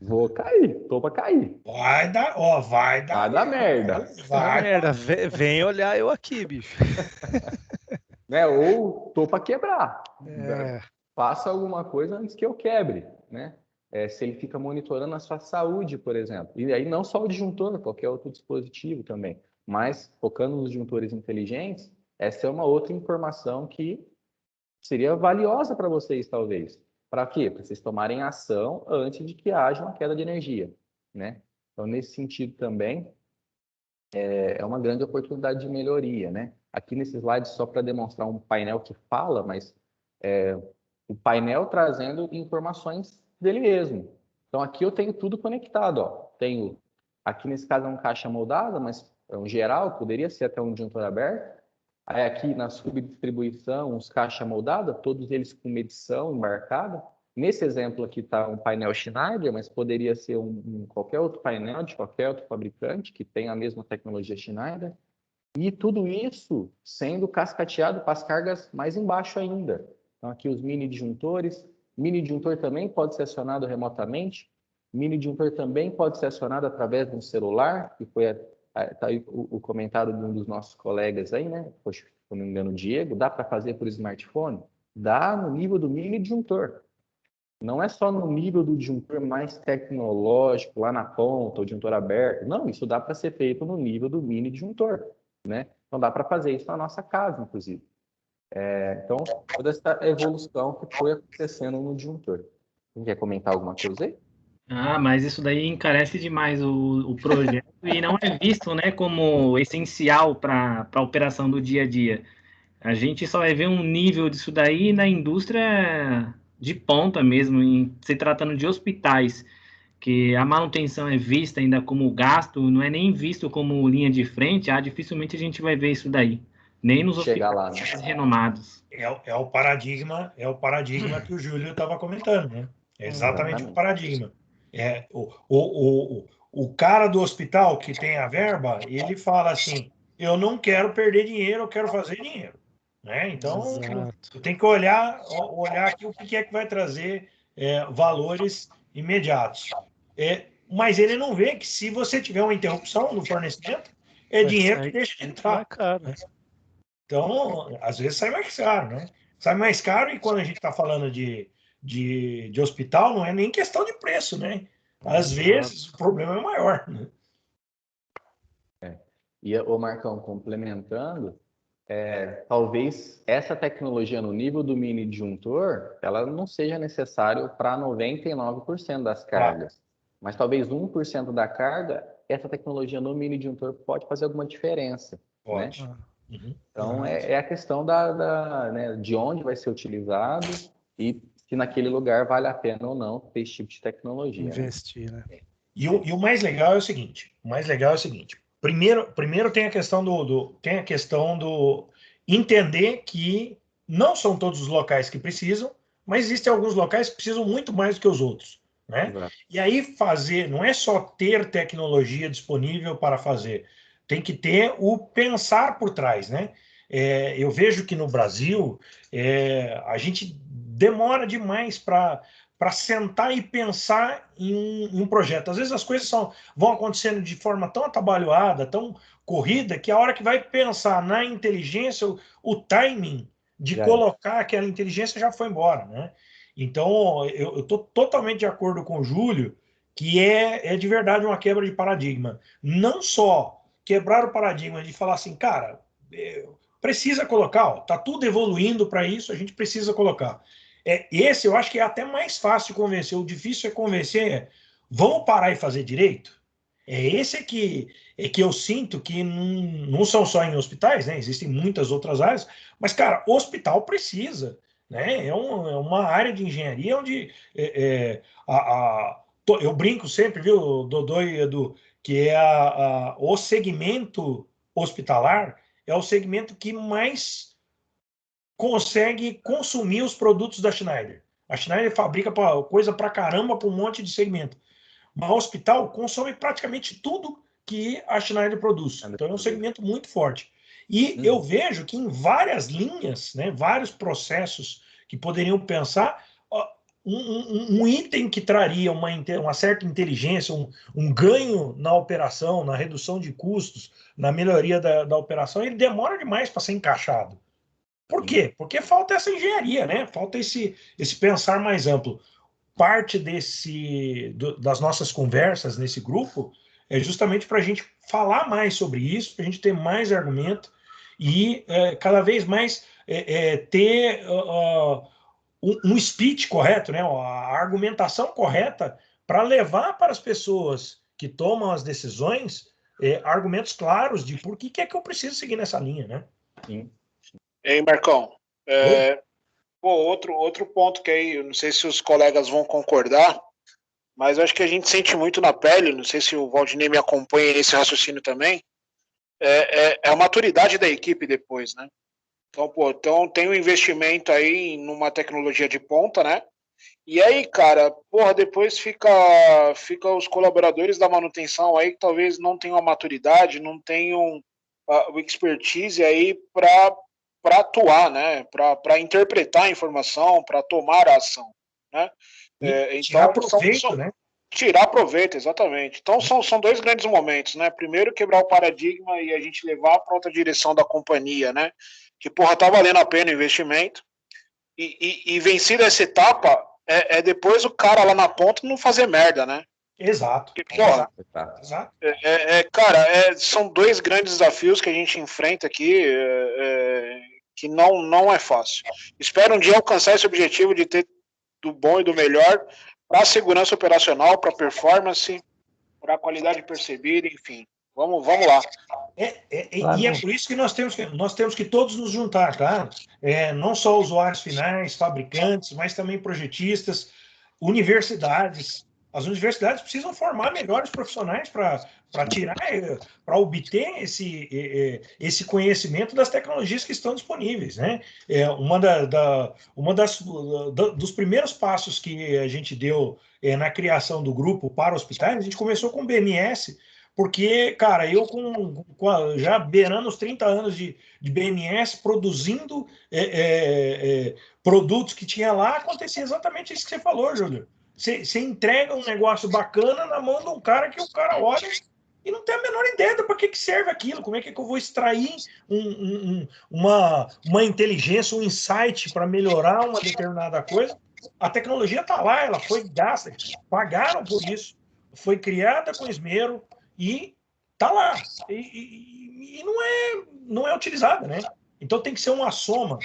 Vou cair, tô para cair. Vai dar Vai dar merda. Vai dar merda. Vem olhar eu aqui, bicho. Né? Ou tô para quebrar. Faça alguma coisa antes que eu quebre, né? Se ele fica monitorando a sua saúde, por exemplo. E aí não só o disjuntor, qualquer outro dispositivo também. Mas, focando nos disjuntores inteligentes, essa é uma outra informação que seria valiosa para vocês, talvez. Para quê? Para vocês tomarem ação antes de que haja uma queda de energia, né? Então, nesse sentido também, é uma grande oportunidade de melhoria, né? Aqui nesse slide, só para demonstrar um painel que fala, mas o painel trazendo informações dele mesmo. Então, aqui eu tenho tudo conectado, ó. Tenho, aqui nesse caso é um caixa moldada, mas é um geral, poderia ser até um disjuntor aberto. Aí aqui na subdistribuição, uns caixa moldada, todos eles com medição embarcada. Nesse exemplo aqui está um painel Schneider, mas poderia ser qualquer outro painel de qualquer outro fabricante que tem a mesma tecnologia Schneider. E tudo isso sendo cascateado para as cargas mais embaixo ainda. Então aqui os mini disjuntores. Mini disjuntor também pode ser acionado remotamente. Mini disjuntor também pode ser acionado através de um celular, que foi tá aí o comentário de um dos nossos colegas aí, né? Poxa, se não me engano, o Diego. Dá para fazer por smartphone? Dá no nível do mini disjuntor. Não é só no nível do disjuntor mais tecnológico, lá na ponta, o disjuntor aberto. Não, isso dá para ser feito no nível do mini disjuntor, né? Então dá para fazer isso na nossa casa, inclusive. Então, toda essa evolução que foi acontecendo no disjuntor. Você quer comentar alguma coisa aí? Mas isso daí encarece demais o projeto e não é visto, né, como essencial para a operação do dia a dia. A gente só vai ver um nível disso daí na indústria de ponta mesmo, em se tratando de hospitais, que a manutenção é vista ainda como gasto, não é nem visto como linha de frente, dificilmente a gente vai ver isso daí, nem nos hospitais lá, né? mais renomados. É o paradigma que o Júlio estava comentando, né? É exatamente o paradigma. O cara do hospital que tem a verba, ele fala assim, eu não quero perder dinheiro, eu quero fazer dinheiro. Né? Então, tu tem que olhar aqui o que é que vai trazer valores imediatos. Mas ele não vê que se você tiver uma interrupção no fornecimento, é dinheiro que deixa de entrar. Né? Então, às vezes sai mais caro, né? Sai mais caro e quando a gente está falando de hospital, não é nem questão de preço, né? Às vezes o problema é maior. Né? E o Marcão, complementando, talvez essa tecnologia no nível do mini disjuntor, ela não seja necessária para 99% das cargas. Mas talvez 1% da carga, essa tecnologia no mini disjuntor pode fazer alguma diferença. Pode. Né? Então, é a questão né, de onde vai ser utilizado e se naquele lugar vale a pena ou não ter esse tipo de tecnologia. Investir, né? E o mais legal é o seguinte, primeiro tem a questão do entender que não são todos os locais que precisam, mas existem alguns locais que precisam muito mais do que os outros. Né? E aí não é só ter tecnologia disponível para fazer, tem que ter o pensar por trás. Né? Eu vejo que no Brasil a gente demora demais para sentar e pensar em um projeto. Às vezes as coisas vão acontecendo de forma tão atabalhoada, tão corrida, que a hora que vai pensar na inteligência, o timing de colocar aquela inteligência já foi embora. Né? Então, eu estou totalmente de acordo com o Júlio que é de verdade uma quebra de paradigma. Não só quebrar o paradigma de falar assim, cara, precisa colocar, está tudo evoluindo para isso, a gente precisa colocar. Esse eu acho que é até mais fácil de convencer. O difícil é convencer, vamos parar e fazer direito? Esse que eu sinto que não são só em hospitais, né? Existem muitas outras áreas, mas, cara, hospital precisa. Né? É uma área de engenharia onde eu brinco sempre, viu, Dodô e Edu, que o segmento hospitalar é o segmento que mais consegue consumir os produtos da Schneider. A Schneider fabrica coisa pra caramba para um monte de segmento. Mas o hospital consome praticamente tudo que a Schneider produz. Então é um segmento muito forte. E eu vejo que em várias linhas, né, vários processos que poderiam pensar, um item que traria uma certa inteligência, um ganho na operação, na redução de custos, na melhoria da operação, ele demora demais para ser encaixado. Por quê? Porque falta essa engenharia, né? Falta esse pensar mais amplo. Parte das nossas conversas nesse grupo é justamente para a gente falar mais sobre isso, para a gente ter mais argumento e cada vez mais ter um speech correto, né? A argumentação correta para levar para as pessoas que tomam as decisões argumentos claros de por que é que eu preciso seguir nessa linha, né? Sim. Ei, Marcão, outro ponto que aí, eu não sei se os colegas vão concordar, mas eu acho que a gente sente muito na pele, não sei se o Valdinei me acompanha nesse raciocínio também, é a maturidade da equipe depois, né? Então tem um investimento aí numa tecnologia de ponta, né? E aí, cara, depois fica os colaboradores da manutenção aí que talvez não tenham a maturidade, não tenham o expertise aí para atuar, né? Para interpretar a informação, para tomar a ação, né? Tirar proveito, né? Tirar proveito, exatamente. Então são dois grandes momentos, né? Primeiro, quebrar o paradigma e a gente levar para outra direção da companhia, né? Que, tá valendo a pena o investimento. E vencida essa etapa, depois o cara lá na ponta não fazer merda, né? Exato. Porque, exato. Cara, são dois grandes desafios que a gente enfrenta aqui, que não é fácil. Espero um dia alcançar esse objetivo de ter do bom e do melhor para a segurança operacional, para a performance, para a qualidade percebida, enfim. Vamos lá. E é por isso que nós temos que todos nos juntar, tá? Não só usuários finais, fabricantes, mas também projetistas, universidades. As universidades precisam formar melhores profissionais para obter esse conhecimento das tecnologias que estão disponíveis, né? Dos primeiros passos que a gente deu na criação do grupo para hospitais, a gente começou com o BMS, porque, cara, eu já beirando os 30 anos de BMS, produzindo produtos que tinha lá, acontecia exatamente isso que você falou, Júlio. Você entrega um negócio bacana na mão de um cara que o cara olha e não tem a menor ideia para que serve aquilo, como é que eu vou extrair uma inteligência, um insight para melhorar uma determinada coisa. A tecnologia está lá, ela foi gasta, pagaram por isso, foi criada com esmero e está lá. E não é utilizada, né? Então tem que ser uma soma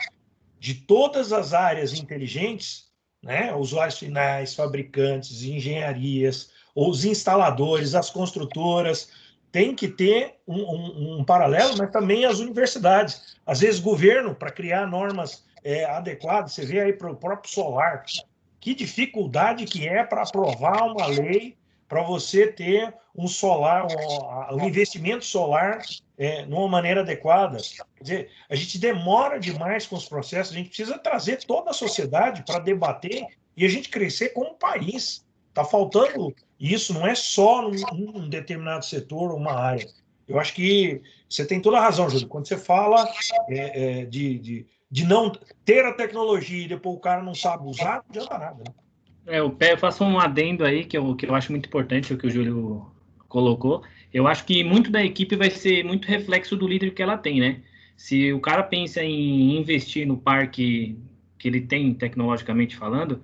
de todas as áreas inteligentes, né? Usuários finais, fabricantes, engenharias, os instaladores, as construtoras, tem que ter um paralelo, mas também as universidades. Às vezes, governo, para criar normas adequadas, você vê aí para o próprio solar, que dificuldade que é para aprovar uma lei para você ter um investimento solar de uma maneira adequada. Quer dizer, a gente demora demais com os processos, a gente precisa trazer toda a sociedade para debater e a gente crescer como país. Está faltando isso, não é só num determinado setor ou uma área. Eu acho que você tem toda a razão, Júlio, quando você fala de não ter a tecnologia e depois o cara não sabe usar, não adianta nada, né? Eu faço um adendo aí que eu acho muito importante, o que o Júlio colocou. Eu acho que muito da equipe vai ser muito reflexo do líder que ela tem, né? Se o cara pensa em investir no parque que ele tem, tecnologicamente falando,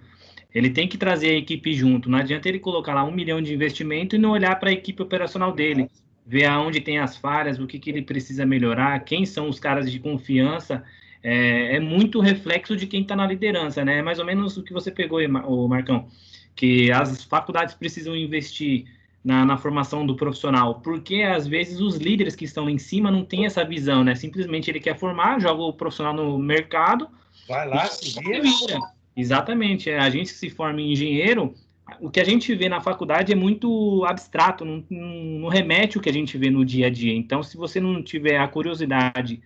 ele tem que trazer a equipe junto. Não adianta ele colocar lá 1 milhão de investimento e não olhar para a equipe operacional dele, ver aonde tem as falhas, o que ele precisa melhorar, quem são os caras de confiança. É muito reflexo de quem está na liderança, né? É mais ou menos o que você pegou aí, Marcão, que as faculdades precisam investir na formação do profissional, porque às vezes os líderes que estão lá em cima não têm essa visão, né? Simplesmente ele quer formar, joga o profissional no mercado. Vai lá, se vira. Exatamente. A gente que se forma em engenheiro, o que a gente vê na faculdade é muito abstrato, não remete o que a gente vê no dia a dia. Então, se você não tiver a curiosidade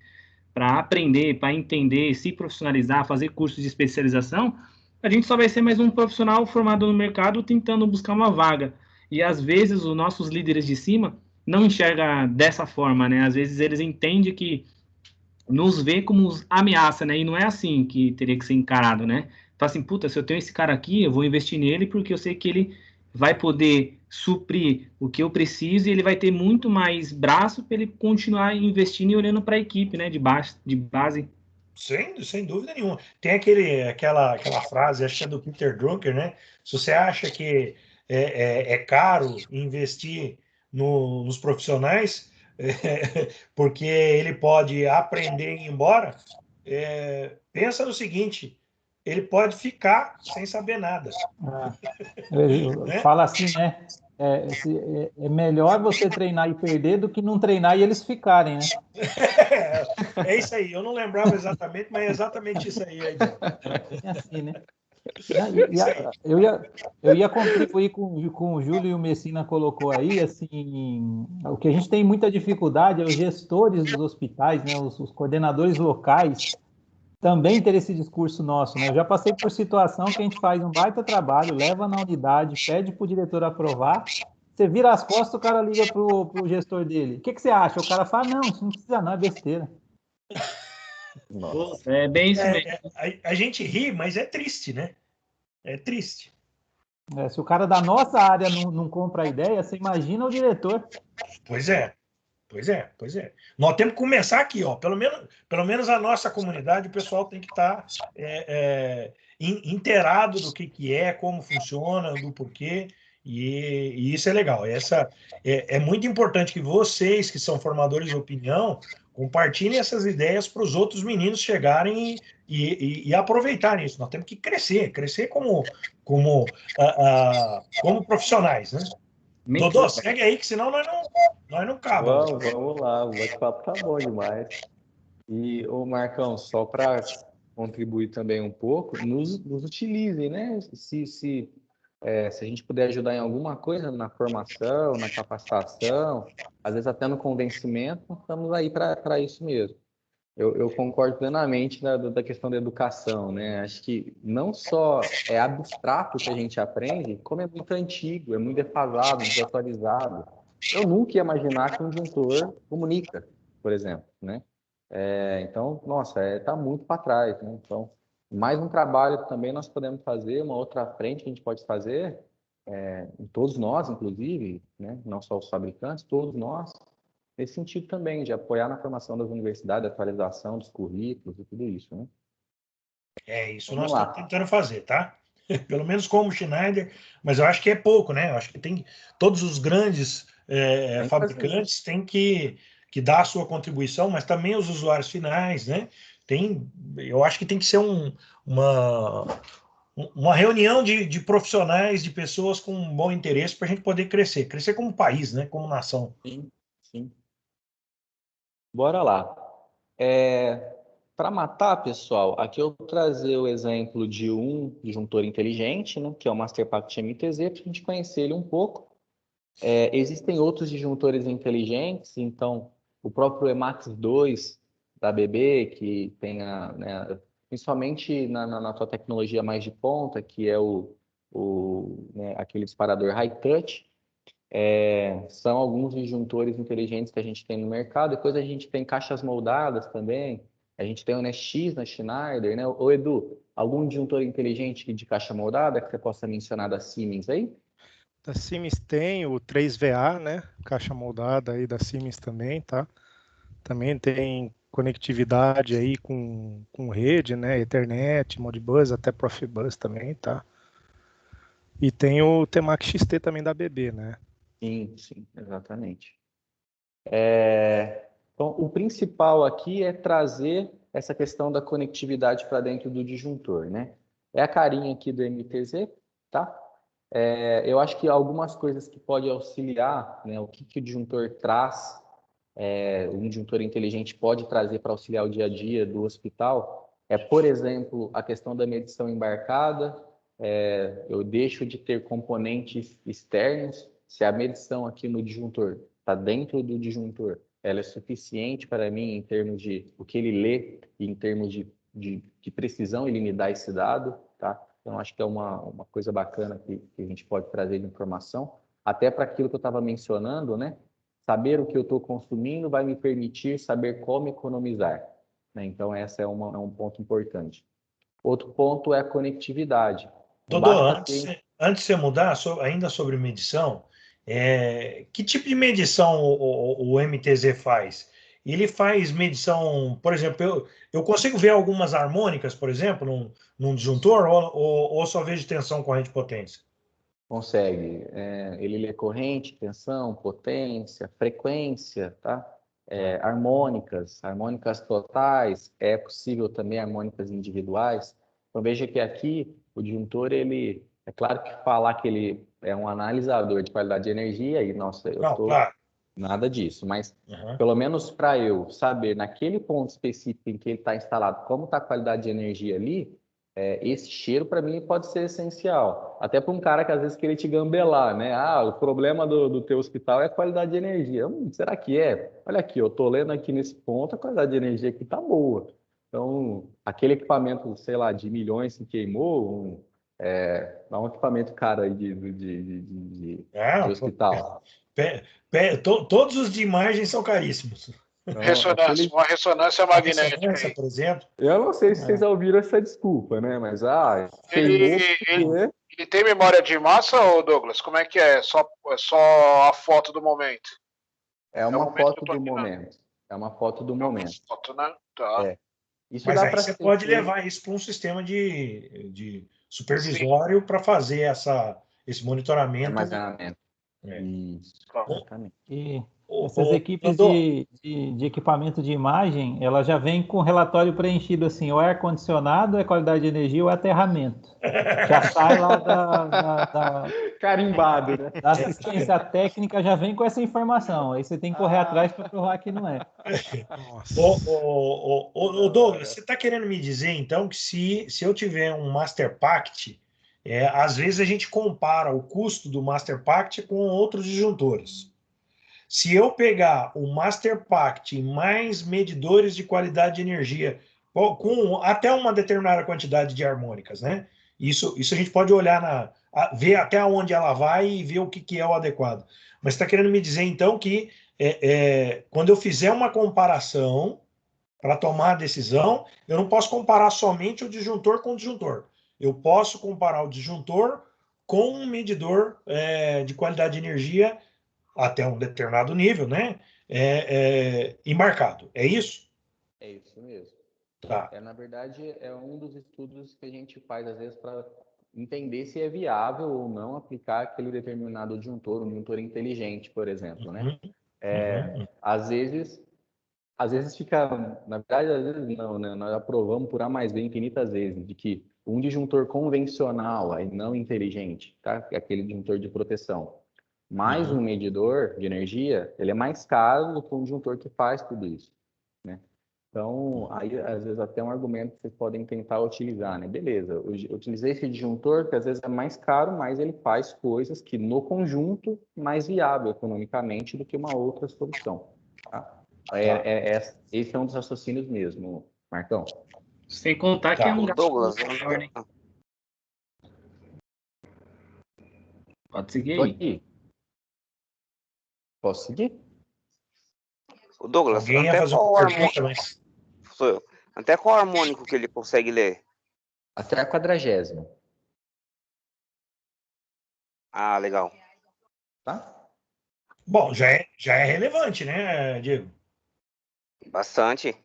para aprender, para entender, se profissionalizar, fazer cursos de especialização, a gente só vai ser mais um profissional formado no mercado tentando buscar uma vaga. E às vezes os nossos líderes de cima não enxergam dessa forma, né? Às vezes eles entendem que nos vê como ameaça, né? E não é assim que teria que ser encarado, né? Então assim, puta, se eu tenho esse cara aqui, eu vou investir nele porque eu sei que ele vai poder suprir o que eu preciso e ele vai ter muito mais braço para ele continuar investindo e olhando para a equipe, né, de base. Sem dúvida nenhuma. Tem aquela frase, acho que é do Peter Drucker, né? Se você acha que é caro investir nos profissionais, porque ele pode aprender e ir embora, pensa no seguinte, ele pode ficar sem saber nada. Fala assim, né? É melhor você treinar e perder do que não treinar e eles ficarem, né? É isso aí. Eu não lembrava exatamente, mas é exatamente isso aí. É assim, né? Eu ia contribuir com o Júlio e o Messina colocou aí, assim, o que a gente tem muita dificuldade é os gestores dos hospitais, né, os coordenadores locais, também ter esse discurso nosso, né? Eu já passei por situação que a gente faz um baita trabalho, leva na unidade, pede para o diretor aprovar, você vira as costas, o cara liga pro gestor dele. O que você acha? O cara fala, não, isso não precisa não, é besteira. Nossa. É bem isso mesmo. A gente ri, mas é triste, né? É triste. Se o cara da nossa área não compra a ideia, você imagina o diretor. Pois é. Nós temos que começar aqui, ó. Pelo menos a nossa comunidade, o pessoal tem que estar inteirado do que é, como funciona, do porquê, e isso é legal. É muito importante que vocês, que são formadores de opinião, compartilhem essas ideias para os outros meninos chegarem e aproveitarem isso. Nós temos que crescer como profissionais, né? Dodô, segue aí, que senão nós não acabamos. Vamos lá, o bate-papo tá bom demais. E, ô Marcão, só para contribuir também um pouco, nos utilizem, né? Se a gente puder ajudar em alguma coisa na formação, na capacitação, às vezes até no convencimento, estamos aí para isso mesmo. Eu concordo plenamente da questão da educação, né? Acho que não só é abstrato o que a gente aprende, como é muito antigo, é muito defasado, desatualizado. Eu nunca ia imaginar que um disjuntor comunica, por exemplo, né? Então, nossa, tá muito para trás, né? Então, mais um trabalho que também nós podemos fazer, uma outra frente que a gente pode fazer, todos nós, inclusive, né? Não só os fabricantes, todos nós, nesse sentido também, de apoiar na formação das universidades, atualização dos currículos e tudo isso, né? Isso Vamos nós lá. estamos tentando fazer, tá? Pelo menos como Schneider, mas eu acho que é pouco, né? Eu acho que todos os grandes fabricantes têm que dar a sua contribuição, mas também os usuários finais, né? Eu acho que tem que ser uma reunião de profissionais, de pessoas com um bom interesse para a gente poder crescer como país, né? Como nação. Sim. Bora lá. Para matar, pessoal, aqui eu vou trazer o exemplo de um disjuntor inteligente, né, que é o Masterpact MTZ, para a gente conhecer ele um pouco. Existem outros disjuntores inteligentes, então o próprio Emax 2 da BB, que tem né, principalmente na sua tecnologia mais de ponta, que é né, aquele disparador high touch, são alguns disjuntores inteligentes que a gente tem no mercado. Depois a gente tem caixas moldadas também. A gente tem o NX na Schneider, né? Ô, Edu, algum disjuntor inteligente de caixa moldada que você possa mencionar da Siemens aí? Da Siemens tem o 3VA, né? Caixa moldada aí da Siemens também, tá? Também tem conectividade aí com rede, né? Ethernet, Modbus, até Profibus também, tá? E tem o Temac XT também da BB, né? Sim, exatamente. Então, o principal aqui é trazer essa questão da conectividade para dentro do disjuntor, né? É a carinha aqui do MTZ, tá? Eu acho que algumas coisas que podem auxiliar, né? O que o disjuntor traz, um disjuntor inteligente pode trazer para auxiliar o dia a dia do hospital, por exemplo, a questão da medição embarcada. Eu deixo de ter componentes externos, se a medição aqui no disjuntor está dentro do disjuntor, ela é suficiente para mim em termos de o que ele lê e em termos de precisão ele me dá esse dado, tá? Então, acho que é uma coisa bacana que a gente pode trazer de informação, até para aquilo que eu estava mencionando, né? Saber o que eu estou consumindo vai me permitir saber como economizar, né? Então, essa é um ponto importante. Outro ponto é a conectividade. Dodô, antes de você mudar, ainda sobre medição, que tipo de medição o MTZ faz? Ele faz medição, por exemplo, eu consigo ver algumas harmônicas, por exemplo, num disjuntor, ou só vejo tensão, corrente, potência? Consegue. Ele lê corrente, tensão, potência, frequência, tá? Harmônicas totais, é possível também harmônicas individuais. Então veja que aqui o disjuntor, ele é claro que falar que ele é um analisador de qualidade de energia, e nossa, Claro. Nada disso, mas pelo menos para eu saber naquele ponto específico em que ele está instalado como está a qualidade de energia ali, esse cheiro para mim pode ser essencial. Até para um cara que às vezes queria te gambelar, né? Ah, o problema do teu hospital é a qualidade de energia. Será que é? Olha aqui, eu tô lendo aqui nesse ponto, a qualidade de energia aqui tá boa. Então, aquele equipamento, sei lá, de milhões que queimou, dá um equipamento caro aí de hospital. Todos os de imagem são caríssimos. Então, Uma ressonância magnética. Ressonância, por exemplo. Eu não sei se vocês ouviram essa desculpa, né? Mas, ele tem memória de massa, ou Douglas? Como é que é? Só a foto do momento? É uma foto do momento. É uma foto do momento. Foto, né? Tá. Isso mas aí você pode levar isso para um sistema de supervisório para fazer esse monitoramento. Armazenamento. Isso. Exatamente. E essas equipes de equipamento de imagem, ela já vem com relatório preenchido assim, ou é ar-condicionado, é qualidade de energia, ou é aterramento. Já sai lá da carimbado, né? Da assistência técnica, já vem com essa informação. Aí você tem que correr atrás para provar que não é. Douglas, você está querendo me dizer, então, que se eu tiver um Master Pact, às vezes a gente compara o custo do Master Pact com outros disjuntores. Se eu pegar o Master Pact mais medidores de qualidade de energia, com até uma determinada quantidade de harmônicas, né? Isso a gente pode olhar, ver até onde ela vai e ver o que é o adequado. Mas você está querendo me dizer, então, que quando eu fizer uma comparação para tomar a decisão, eu não posso comparar somente o disjuntor com o disjuntor. Eu posso comparar o disjuntor com um medidor de qualidade de energia até um determinado nível, né? Embarcado. É isso? É isso mesmo. Tá. Na verdade, é um dos estudos que a gente faz, às vezes, para entender se é viável ou não aplicar aquele determinado disjuntor, um disjuntor inteligente, por exemplo, né? Às vezes fica... Na verdade, às vezes não, né? Nós aprovamos por A mais B infinitas vezes, de que um disjuntor convencional, aí não inteligente, tá? Aquele disjuntor de proteção, mais um medidor de energia, ele é mais caro do que um disjuntor que faz tudo isso, né? Então, aí, às vezes, até um argumento que vocês podem tentar utilizar, né? Beleza, eu utilizei esse disjuntor, que às vezes é mais caro, mas ele faz coisas que, no conjunto, mais viável economicamente do que uma outra solução, tá? Esse é um dos raciocínios mesmo, Marcão. Sem contar que é um gasto Douglas, maior, né? Pode seguir Tô aí. aqui. Posso seguir? O Douglas, Alguém ia fazer uma pergunta, mas... Sou eu. Até qual harmônico que ele consegue ler? Até a 40ª. Ah, legal. Tá? Bom, já é relevante, né, Diego? Bastante.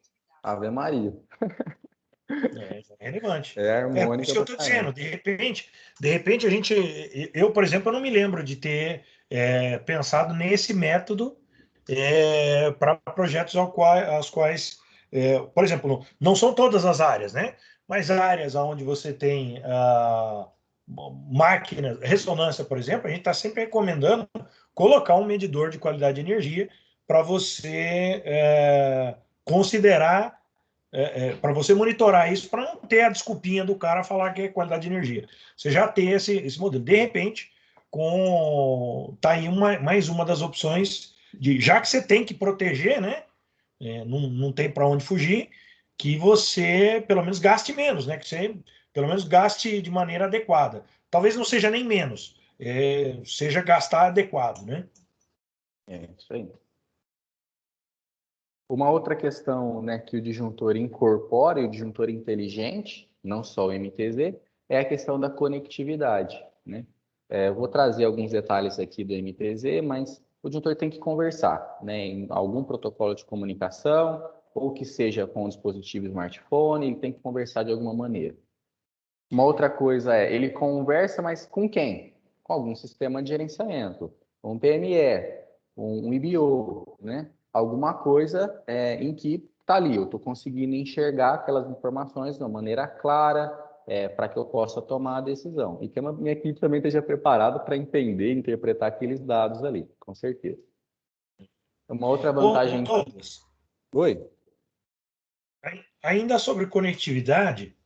Ave Maria. Já é relevante. Harmônica. Por isso que eu estou dizendo, de repente a gente... Eu, por exemplo, eu não me lembro de ter pensado nesse método para projetos aos quais, por exemplo, não são todas as áreas, né? Mas áreas onde você tem máquinas, ressonância, por exemplo, a gente está sempre recomendando colocar um medidor de qualidade de energia para você considerar, para você monitorar isso, para não ter a desculpinha do cara falar que é qualidade de energia. Você já tem esse modelo. De repente, tá aí mais uma das opções já que você tem que proteger, né? Não tem para onde fugir, que você pelo menos gaste menos, né? Que você pelo menos gaste de maneira adequada. Talvez não seja nem menos, seja gastar adequado, né? É isso aí. Uma outra questão, né, que o disjuntor incorpora, e o disjuntor inteligente, não só o MTZ, é a questão da conectividade, né? Eu vou trazer alguns detalhes aqui do MTZ, mas o disjuntor tem que conversar, né, em algum protocolo de comunicação, ou que seja com o dispositivo smartphone, ele tem que conversar de alguma maneira. Uma outra coisa ele conversa, mas com quem? Com algum sistema de gerenciamento, um PME, um IBO, né? Alguma coisa em que está ali, eu estou conseguindo enxergar aquelas informações de uma maneira clara, para que eu possa tomar a decisão. E que a minha equipe também esteja preparada para entender e interpretar aqueles dados ali, com certeza. Uma outra vantagem... Douglas, Oi? ainda sobre conectividade,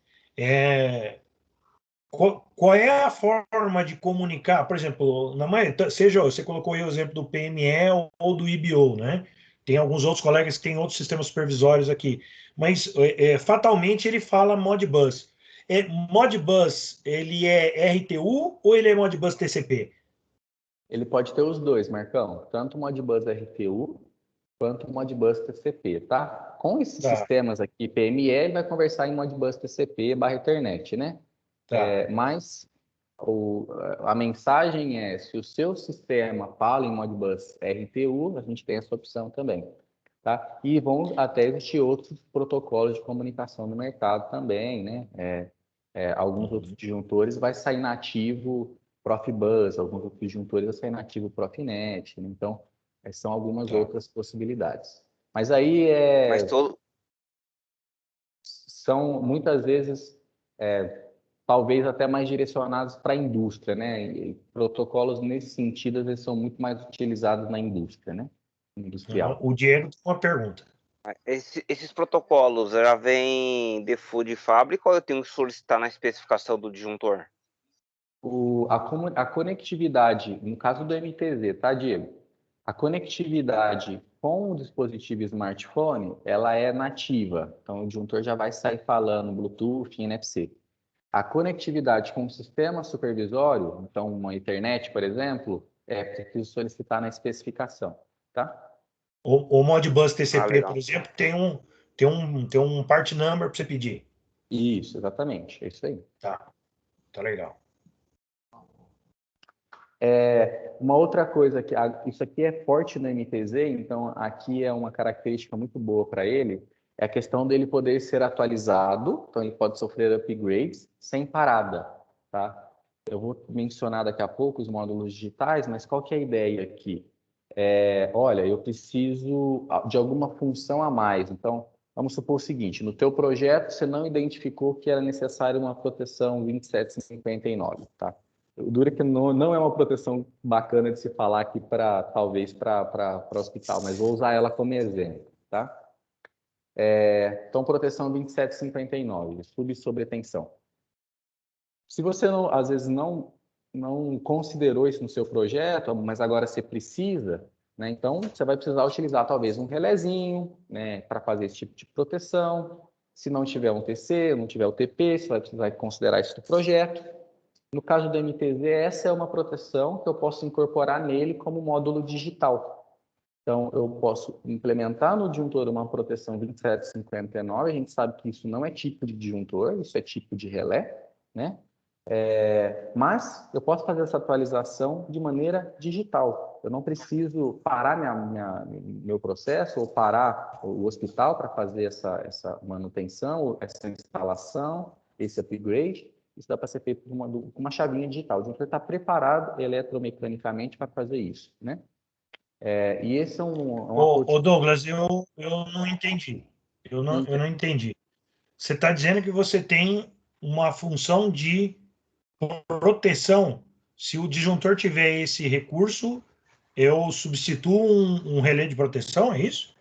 Qual é a forma de comunicar? Por exemplo, seja você colocou aí o exemplo do PME ou do IBO, né? Tem alguns outros colegas que têm outros sistemas supervisórios aqui, mas fatalmente ele fala Modbus. Modbus, ele é RTU ou ele é Modbus TCP? Ele pode ter os dois, Marcão, tanto o Modbus RTU quanto o Modbus TCP, tá? Com esses sistemas aqui, PME, ele vai conversar em Modbus TCP/Ethernet, né? Mas a mensagem é, se o seu sistema fala em Modbus RTU, a gente tem essa opção também, tá? E vão até existir outros protocolos de comunicação no mercado também, né? Alguns outros disjuntores vai sair nativo Profibus, alguns outros disjuntores vai sair nativo Profinet, né? Então, são algumas outras possibilidades. Mas aí são muitas vezes talvez até mais direcionados para a indústria, né? E protocolos nesse sentido, eles são muito mais utilizados na indústria, né? Industrial. O Diego tem uma pergunta. Esses protocolos já vêm de fábrica ou eu tenho que solicitar na especificação do disjuntor? A conectividade, no caso do MTZ, tá, Diego? A conectividade com o dispositivo smartphone, ela é nativa. Então, o disjuntor já vai sair falando Bluetooth e NFC. A conectividade com o sistema supervisório, então uma Ethernet, por exemplo, é preciso solicitar na especificação, tá? O Modbus TCP, por exemplo, tem um part number para você pedir. Isso, exatamente, é isso aí. Tá legal. Uma outra coisa, isso aqui é forte no MTZ, então aqui é uma característica muito boa para ele, é a questão dele poder ser atualizado, então ele pode sofrer upgrades sem parada, tá? Eu vou mencionar daqui a pouco os módulos digitais, mas qual que é a ideia aqui? Olha, eu preciso de alguma função a mais, então vamos supor o seguinte, no teu projeto você não identificou que era necessário uma proteção 2759, tá? O duro é que não é uma proteção bacana de se falar aqui talvez para hospital, mas vou usar ela como exemplo, tá? Então, proteção 2759, subsobretensão. Se você, às vezes, não considerou isso no seu projeto, mas agora você precisa, né? Então, você vai precisar utilizar talvez um relézinho, né, para fazer esse tipo de proteção. Se não tiver um TC, não tiver o TP, você vai precisar considerar isso no projeto. No caso do MTZ, essa é uma proteção que eu posso incorporar nele como módulo digital. Então, eu posso implementar no disjuntor uma proteção 2759, a gente sabe que isso não é tipo de disjuntor, isso é tipo de relé, né? Mas eu posso fazer essa atualização de maneira digital. Eu não preciso parar meu processo ou parar o hospital para fazer essa manutenção, essa instalação, esse upgrade. Isso dá para ser feito com uma chavinha digital. O disjuntor está preparado eletromecanicamente para fazer isso, né? E esse é Ô Douglas, eu não entendi. Eu não entendi. Você está dizendo que você tem uma função de proteção. Se o disjuntor tiver esse recurso, eu substituo um relé de proteção, é isso?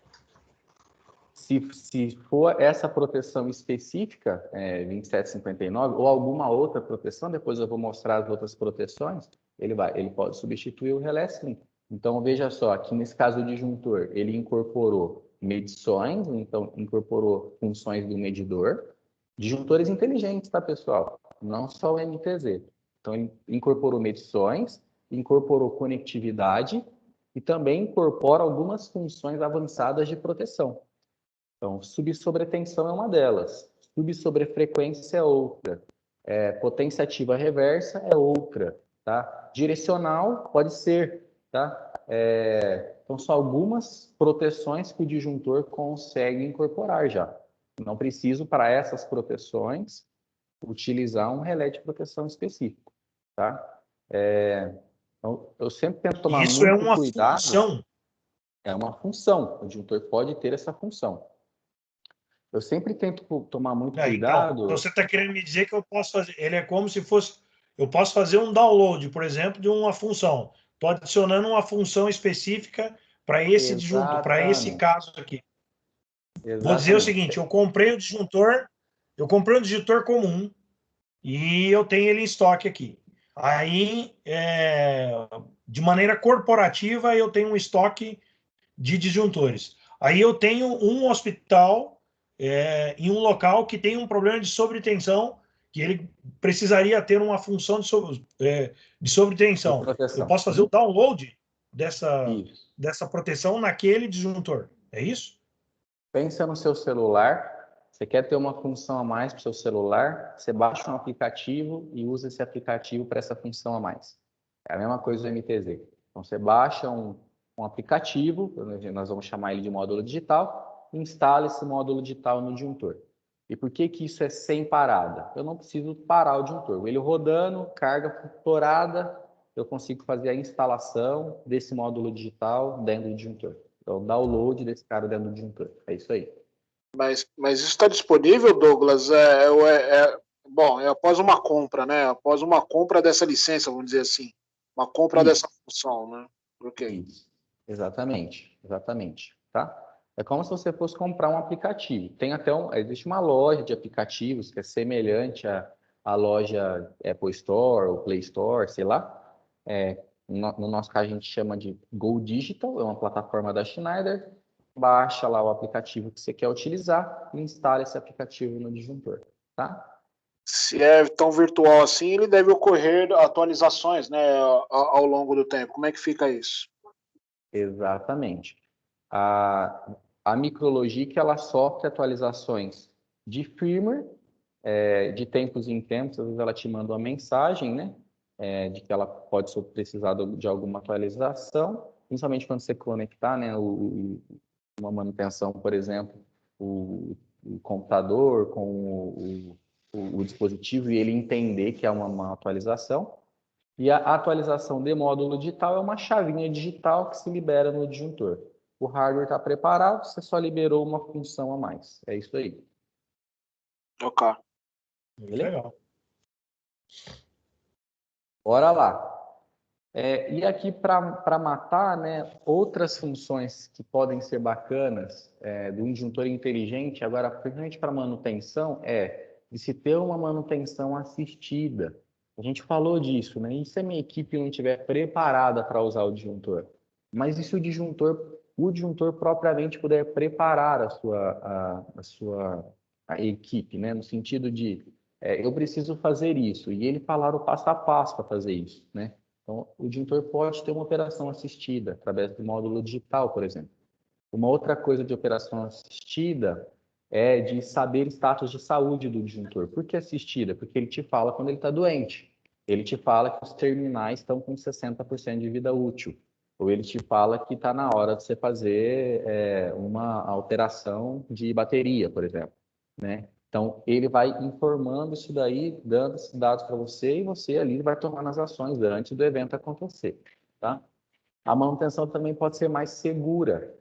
Se for essa proteção específica, 2759, ou alguma outra proteção, depois eu vou mostrar as outras proteções, ele pode substituir o relé sim. Então, veja só, aqui nesse caso do disjuntor, ele incorporou medições, então incorporou funções do medidor, disjuntores inteligentes, tá, pessoal? Não só o MTZ. Então, ele incorporou medições, incorporou conectividade e também incorpora algumas funções avançadas de proteção. Então, subsobretensão é uma delas, subsobrefrequência é outra, potência ativa reversa é outra, tá? Direcional pode ser, tá? Então, são algumas proteções que o disjuntor consegue incorporar já. Não preciso, para essas proteções, utilizar um relé de proteção específico, tá? Então, eu sempre tento tomar muito cuidado. Isso é uma função? É uma função, o disjuntor pode ter essa função. Eu sempre tento tomar muito cuidado. Então você está querendo me dizer que eu posso fazer. Ele é como se fosse. Eu posso fazer um download, por exemplo, de uma função. Estou adicionando uma função específica para esse disjuntor, para esse caso aqui. Exatamente. Vou dizer o seguinte: eu comprei o disjuntor Eu comprei um disjuntor comum e eu tenho ele em estoque aqui. Aí, de maneira corporativa, eu tenho um estoque de disjuntores. Aí eu tenho um hospital em um local que tem um problema de sobretensão, que ele precisaria ter uma função de sobretensão. Eu posso fazer o download dessa proteção naquele disjuntor. É isso? Pensa no seu celular. Você quer ter uma função a mais para o seu celular, você baixa um aplicativo e usa esse aplicativo para essa função a mais. É a mesma coisa do MTZ. Então, você baixa um aplicativo, nós vamos chamar ele de módulo digital, e instala esse módulo digital no disjuntor. E por que que isso é sem parada? Eu não preciso parar o disjuntor. Ele rodando, carga fluturada, eu consigo fazer a instalação desse módulo digital dentro do disjuntor. Então, download desse cara dentro do disjuntor. É isso aí. Mas isso está disponível, Douglas? Bom, é após uma compra, né? Após uma compra dessa licença, vamos dizer assim. Uma compra dessa função, né? Okay. Isso. Exatamente. Tá? É como se você fosse comprar um aplicativo. Tem até existe uma loja de aplicativos que é semelhante à loja Apple Store ou Play Store, sei lá. No nosso caso, a gente chama de Go Digital, é uma plataforma da Schneider. Baixa lá o aplicativo que você quer utilizar e instala esse aplicativo no disjuntor, tá? Se é tão virtual assim, ele deve ocorrer atualizações, né, ao longo do tempo. Como é que fica isso? Exatamente. A Micrologic, ela sofre atualizações de firmware, de tempos em tempos, às vezes ela te manda uma mensagem, né, de que ela pode precisar de alguma atualização, principalmente quando você conectar, né, uma manutenção, por exemplo, o computador com o dispositivo e ele entender que é uma atualização. E a atualização de módulo digital é uma chavinha digital que se libera no disjuntor. O hardware está preparado, você só liberou uma função a mais. É isso aí. Ok. Legal. Bora lá. E aqui para matar, né, outras funções que podem ser bacanas de um disjuntor inteligente, agora, principalmente para manutenção, de se ter uma manutenção assistida. A gente falou disso, né? E se a minha equipe não estiver preparada para usar o disjuntor? Mas e se o disjuntor propriamente puder preparar a sua equipe, né? No sentido de, eu preciso fazer isso, e ele falar o passo a passo para fazer isso, né? Então, o disjuntor pode ter uma operação assistida, através do módulo digital, por exemplo. Uma outra coisa de operação assistida é de saber status de saúde do disjuntor. Por que assistida? Porque ele te fala quando ele está doente. Ele te fala que os terminais estão com 60% de vida útil. Ou ele te fala que está na hora de você fazer uma alteração de bateria, por exemplo, né? Então, ele vai informando isso daí, dando esses dados para você, e você ali vai tomando as ações antes do evento acontecer, tá? A manutenção também pode ser mais segura.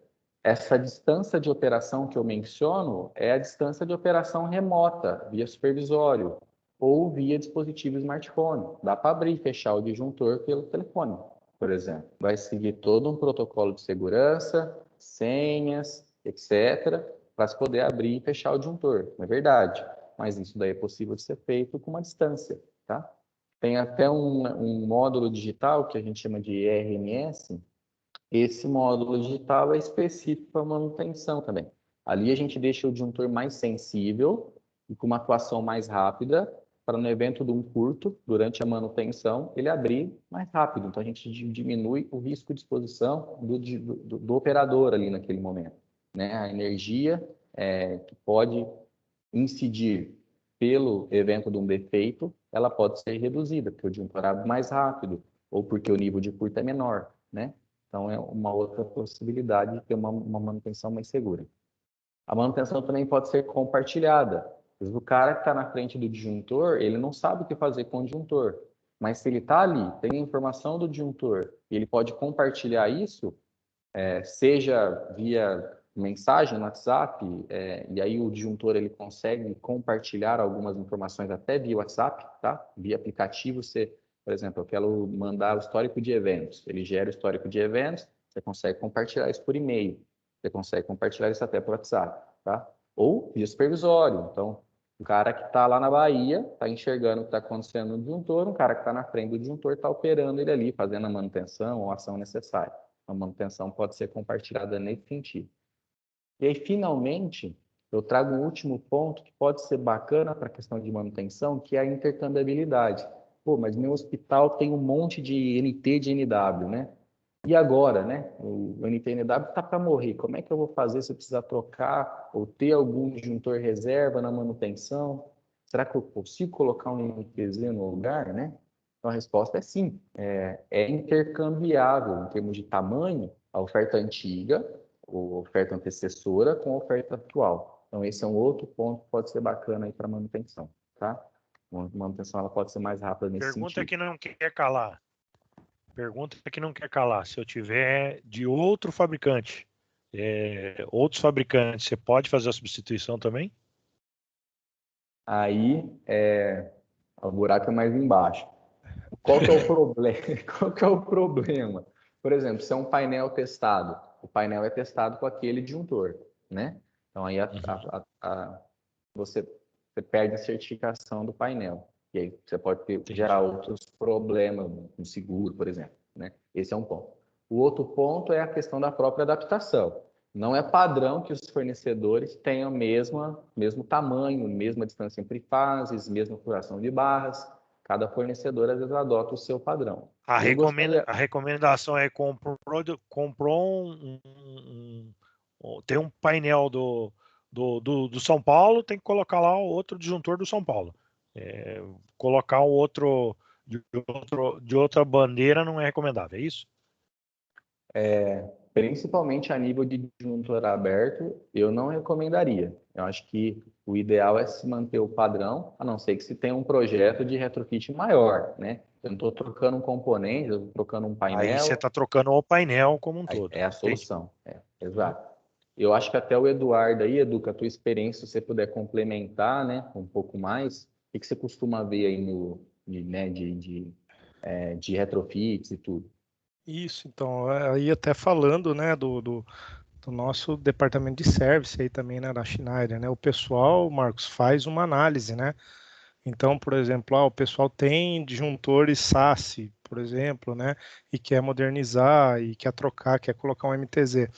Essa distância de operação que eu menciono é a distância de operação remota, via supervisório, ou via dispositivo smartphone. Dá para abrir e fechar o disjuntor pelo telefone, por exemplo. Vai seguir todo um protocolo de segurança, senhas, etc., para se poder abrir e fechar o disjuntor, não é verdade? Mas isso daí é possível de ser feito com uma distância, tá? Tem até um módulo digital que a gente chama de RMS. Esse módulo digital é específico para manutenção também. Ali a gente deixa o disjuntor mais sensível e com uma atuação mais rápida, para no evento de um curto, durante a manutenção, ele abrir mais rápido. Então a gente diminui o risco de exposição do operador ali naquele momento, né? A energia que pode incidir pelo evento de um defeito, ela pode ser reduzida, porque o disjuntor abre mais rápido, ou porque o nível de curto é menor, né? Então, é uma outra possibilidade de ter uma manutenção mais segura. A manutenção também pode ser compartilhada. Às vezes, o cara que está na frente do disjuntor, ele não sabe o que fazer com o disjuntor. Mas se ele está ali, tem a informação do disjuntor, e ele pode compartilhar isso, seja via mensagem no WhatsApp, e aí o disjuntor ele consegue compartilhar algumas informações até via WhatsApp, tá? Via aplicativo, por exemplo, eu quero mandar o histórico de eventos. Ele gera o histórico de eventos, você consegue compartilhar isso por e-mail, você consegue compartilhar isso até por WhatsApp, tá? Ou via supervisório. Então, O cara que está lá na Bahia está enxergando o que está acontecendo no disjuntor, um cara que está na frente do disjuntor está operando ele ali, fazendo a manutenção ou a ação necessária. A manutenção pode ser compartilhada nesse sentido. E aí, finalmente, eu trago um último ponto que pode ser bacana para a questão de manutenção, que é a intercambiabilidade. Pô, mas meu hospital tem um monte de NT de NW, né? E agora, né? O NT-NW está para morrer. Como é que eu vou fazer se eu precisar trocar ou ter algum disjuntor reserva na manutenção? Será que eu consigo colocar um MTZ no lugar, né? Então, a resposta é sim. É intercambiável em termos de tamanho a oferta antiga, ou oferta antecessora, com a oferta atual. Então, esse é um outro ponto que pode ser bacana aí para manutenção, tá? A manutenção ela pode ser mais rápida nesse Pergunta sentido. que não quer calar. Pergunta que não quer calar. Se eu tiver de outro fabricante, outros fabricantes, você pode fazer a substituição também? Aí, o buraco é mais embaixo. Qual que é o problema? Qual que é o problema? Por exemplo, se é um painel testado, o painel é testado com aquele disjuntor, né? Então, aí você perde a certificação do painel. E aí você pode gerar outros problemas no seguro, por exemplo, né? Esse é um ponto. O outro ponto é a questão da própria adaptação. Não é padrão que os fornecedores tenham mesmo tamanho, mesma distância entre fases, mesma furação de barras. Cada fornecedor, às vezes, adota o seu padrão. A recomendação é comprou tem um painel do São Paulo, tem que colocar lá o outro disjuntor do São Paulo. Colocar o outro de outra bandeira não é recomendável, é isso? Principalmente a nível de disjuntor aberto, eu não recomendaria. Eu acho que o ideal é se manter o padrão, a não ser que se tenha um projeto de retrofit maior, né? Eu não estou trocando um componente, eu estou trocando um painel. Aí você está trocando o painel como um todo. É a solução, exato. Eu acho que até o Eduardo aí, Edu, com a tua experiência, se você puder complementar, né, um pouco mais, o que você costuma ver aí de retrofits e tudo? Isso, então, aí até falando, né, do nosso departamento de service aí também, né, da Schneider, né, o pessoal, Marcos, faz uma análise, né, então, por exemplo, o pessoal tem disjuntores SASE, por exemplo, né, e quer modernizar, e quer trocar, quer colocar um MTZ.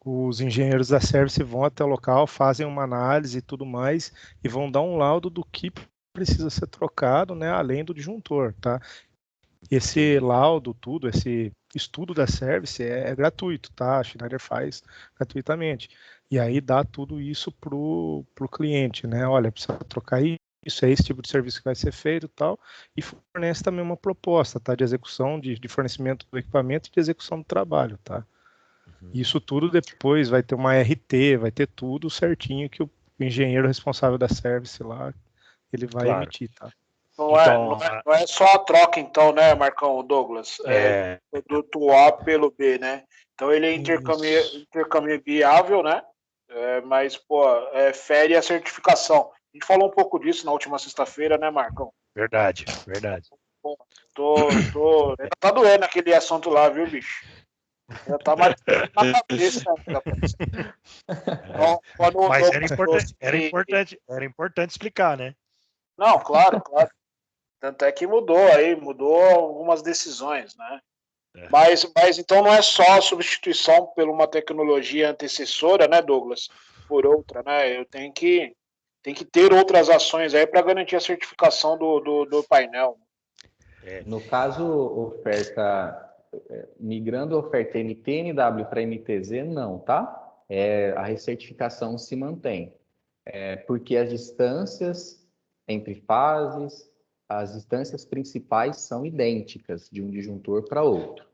Os engenheiros da service vão até o local, fazem uma análise e tudo mais, e vão dar um laudo do que precisa ser trocado, né, além do disjuntor, tá? Esse laudo, esse estudo da service é gratuito, tá? A Schneider faz gratuitamente. E aí dá tudo isso pro cliente, né? Olha, precisa trocar isso, é esse tipo de serviço que vai ser feito e tal, e fornece também uma proposta, tá? De execução, de fornecimento do equipamento e de execução do trabalho, tá? Isso tudo depois vai ter uma RT, vai ter tudo certinho que o engenheiro responsável da service lá, ele vai emitir, tá? Não é só a troca, então, né, Marcão, Douglas? Produto A pelo B, né? Então ele é intercambiável, né? Mas, fere a certificação. A gente falou um pouco disso na última sexta-feira, né, Marcão? Verdade. Tá doendo aquele assunto lá, viu, bicho? Já tá mais na cabeça. Mas era importante explicar, né? Não, claro. Tanto é que mudou algumas decisões, né? Mas então não é só a substituição por uma tecnologia antecessora, né, Douglas? Por outra, né? Eu tenho que ter outras ações aí para garantir a certificação do painel. No caso, migrando a oferta NT-NW para MTZ, não, tá? A recertificação se mantém. Porque as distâncias entre fases, as distâncias principais são idênticas de um disjuntor para outro.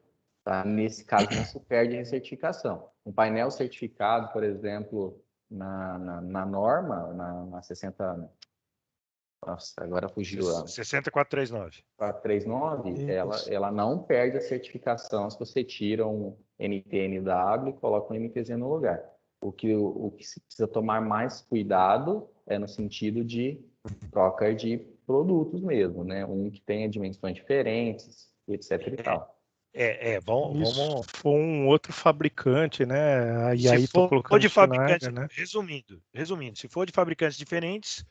Tá? Nesse caso, não se perde a recertificação. Um painel certificado, por exemplo, na norma, na 60... Nossa, agora fugiu a... 60439. 439, ela não perde a certificação se você tira um NT-NW e coloca um MTZ no lugar. O que se precisa tomar mais cuidado é no sentido de troca de produtos mesmo, né? Um que tenha dimensões diferentes, etc e tal. Vamos... Se for um outro fabricante, né? Se for de fabricantes, né? Resumindo, se for de fabricantes diferentes,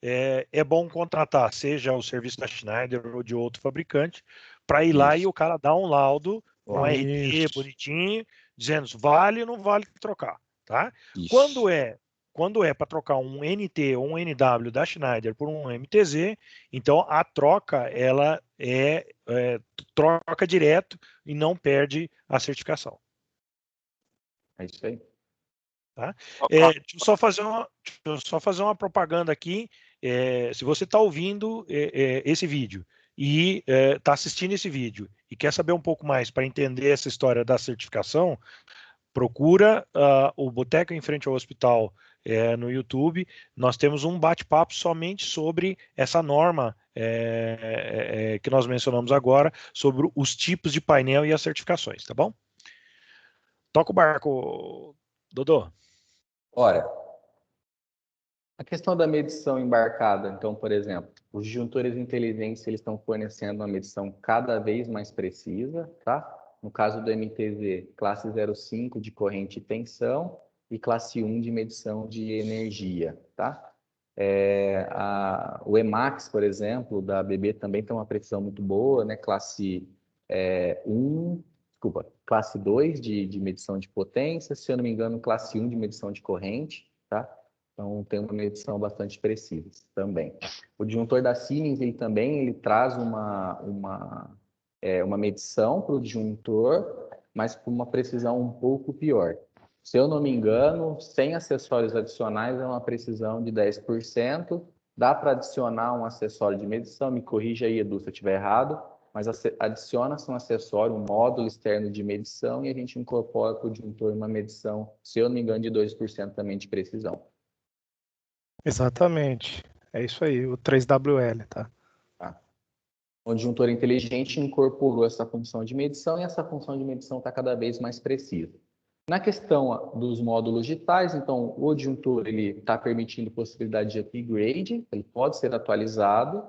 é bom contratar, seja o serviço da Schneider ou de outro fabricante, para ir lá e o cara dar um laudo, um RT Isso. bonitinho, dizendo se vale ou não vale trocar, tá? Isso. Quando é para trocar um NT ou um NW da Schneider por um MTZ, então a troca ela troca direto e não perde a certificação. É isso aí. Tá? Deixa eu só fazer uma propaganda aqui. Se você está ouvindo esse vídeo e está assistindo esse vídeo e quer saber um pouco mais para entender essa história da certificação, procura o Boteco em Frente ao Hospital no YouTube. Nós temos um bate-papo somente sobre essa norma que nós mencionamos agora, sobre os tipos de painel e as certificações, tá bom? Toca o barco, Dodô. Ora, a questão da medição embarcada, então, por exemplo, os disjuntores inteligentes eles estão fornecendo uma medição cada vez mais precisa, tá? No caso do MTZ, classe 05 de corrente e tensão e classe 1 de medição de energia, tá? O Emax, por exemplo, da ABB também tem uma precisão muito boa, né? Classe 2 de medição de potência, se eu não me engano, classe 1 de medição de corrente, tá? Então, tem uma medição bastante precisa também. O disjuntor da Siemens, ele traz uma medição para o disjuntor, mas com uma precisão um pouco pior. Se eu não me engano, sem acessórios adicionais, é uma precisão de 10%. Dá para adicionar um acessório de medição, me corrija aí, Edu, se eu estiver errado, mas adiciona-se um acessório, um módulo externo de medição, e a gente incorpora para o disjuntor uma medição, se eu não me engano, de 2% também de precisão. Exatamente. É isso aí, o 3WL, tá? O disjuntor inteligente incorporou essa função de medição e essa função de medição está cada vez mais precisa. Na questão dos módulos digitais, então, o disjuntor está permitindo possibilidade de upgrade, ele pode ser atualizado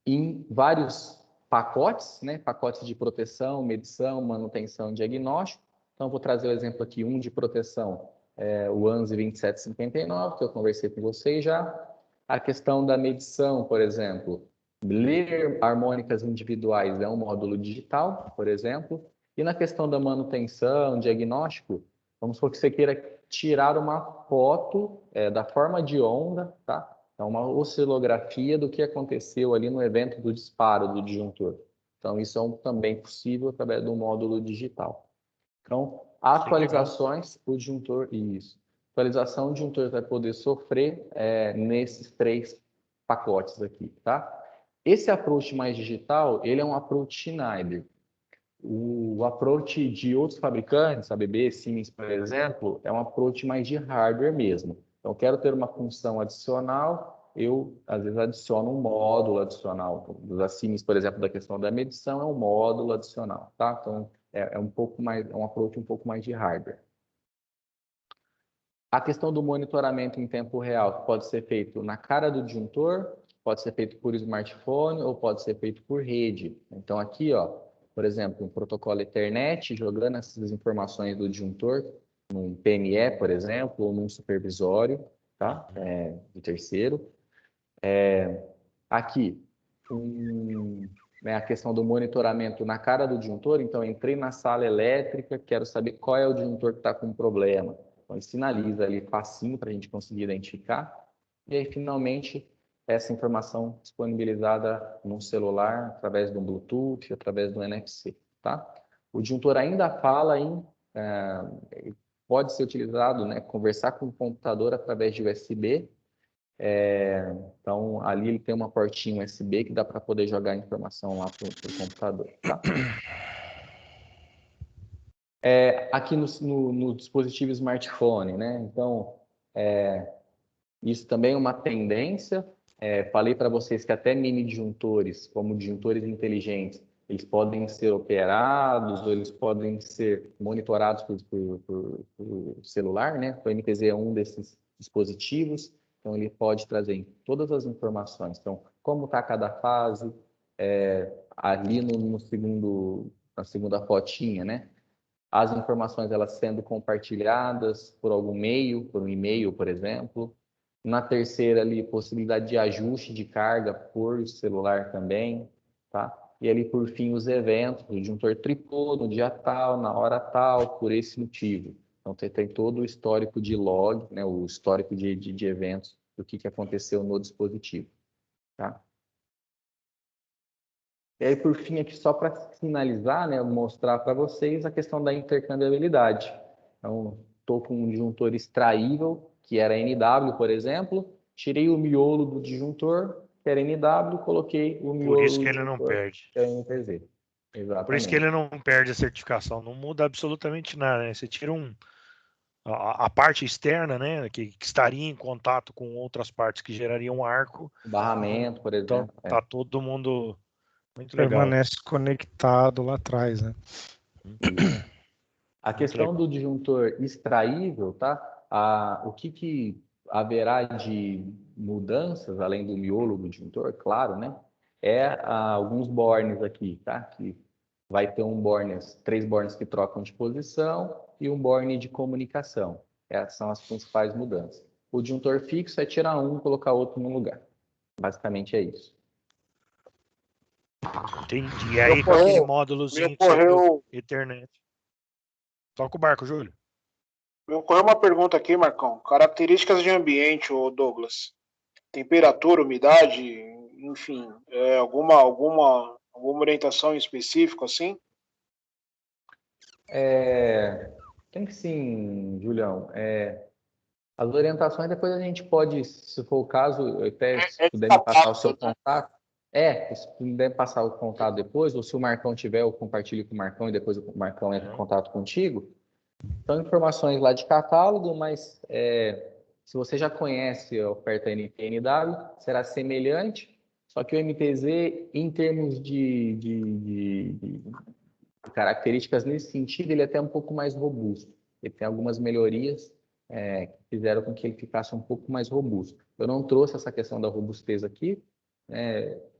em vários pacotes, né? Pacotes de proteção, medição, manutenção, diagnóstico. Então, vou trazer o exemplo aqui, um de proteção, o ANSI 2759, que eu conversei com vocês já. A questão da medição, por exemplo, ler harmônicas individuais é um módulo digital, por exemplo. E na questão da manutenção, diagnóstico, vamos supor que você queira tirar uma foto da forma de onda, tá? Então, uma oscilografia do que aconteceu ali no evento do disparo do disjuntor. Então, isso é também possível através do módulo digital. Então, atualizações, o disjuntor, isso. Atualização, o disjuntor vai poder sofrer nesses 3 pacotes aqui, tá? Esse approach mais digital, ele é um approach Schneider. O approach de outros fabricantes, ABB, Siemens, por exemplo, é um approach mais de hardware mesmo. Então, quero ter uma função adicional, eu, às vezes, adiciono um módulo adicional. Da Siemens, por exemplo, da questão da medição, é um módulo adicional, tá? Então, é um approach um pouco mais de hardware. A questão do monitoramento em tempo real pode ser feito na cara do disjuntor, pode ser feito por smartphone ou pode ser feito por rede. Então, aqui, ó, por exemplo, um protocolo Ethernet, jogando essas informações do disjuntor num PME, por exemplo, ou num supervisório, tá? De terceiro. Aqui, a questão do monitoramento na cara do disjuntor. Então, entrei na sala elétrica, quero saber qual é o disjuntor que está com problema. Então, ele sinaliza ali facinho para a gente conseguir identificar. E aí, finalmente, essa informação disponibilizada no celular, através do Bluetooth, através do NFC, tá? O disjuntor ainda fala pode ser utilizado, né, conversar com o computador através de USB. Então, ali ele tem uma portinha USB que dá para poder jogar a informação lá para o computador, tá? Aqui no dispositivo smartphone, né? Então, isso também é uma tendência. Falei para vocês que até mini disjuntores, como disjuntores inteligentes, eles podem ser operados ou eles podem ser monitorados por celular, né? O MTZ é um desses dispositivos, então ele pode trazer todas as informações. Então, como está cada fase, ali na segunda fotinha, né? As informações elas sendo compartilhadas por algum meio, por um e-mail, por exemplo. Na terceira ali, possibilidade de ajuste de carga por celular também, tá? E ali, por fim, os eventos, o disjuntor tripou no dia tal, na hora tal, por esse motivo. Então, tem todo o histórico de log, né, o histórico de eventos, do que aconteceu no dispositivo, tá? E aí, por fim, aqui só para finalizar, né, mostrar para vocês a questão da intercambiabilidade. Então, estou com um disjuntor extraível, que era NW, por exemplo, tirei o miolo do disjuntor, que era NW, coloquei o miolo Por isso do que ele não disjuntor, perde. que era NTZ. Exatamente. Por isso que ele não perde a certificação. Não muda absolutamente nada, né? Você tira a parte externa, né, que estaria em contato com outras partes que gerariam um arco. Barramento, por Então, exemplo. tá todo mundo muito legal. Permanece conectado lá atrás, né? A questão do disjuntor extraível, tá? O que haverá de mudanças, além do miolo do disjuntor, claro, né? Alguns bornes aqui, tá? Que vai ter três bornes que trocam de posição e um borne de comunicação. Essas são as principais mudanças. O disjuntor fixo é tirar um e colocar outro no lugar. Basicamente é isso. Entendi. E aí, com aquele módulozinho que você viu, Ethernet. Toca o barco, Júlio. Me ocorreu uma pergunta aqui, Marcão. Características de ambiente, ô Douglas. Temperatura, umidade, enfim, alguma orientação em específico, assim? Tem que sim, Julião. As orientações depois a gente pode, se for o caso, até se puder me passar o seu contato. Se puder passar o contato depois, ou se o Marcão tiver, eu compartilho com o Marcão e depois o Marcão entra em contato contigo. São informações lá de catálogo, mas se você já conhece a oferta NT-NW, será semelhante, só que o MTZ, em termos de características nesse sentido, ele é até um pouco mais robusto. Ele tem algumas melhorias que fizeram com que ele ficasse um pouco mais robusto. Eu não trouxe essa questão da robustez aqui,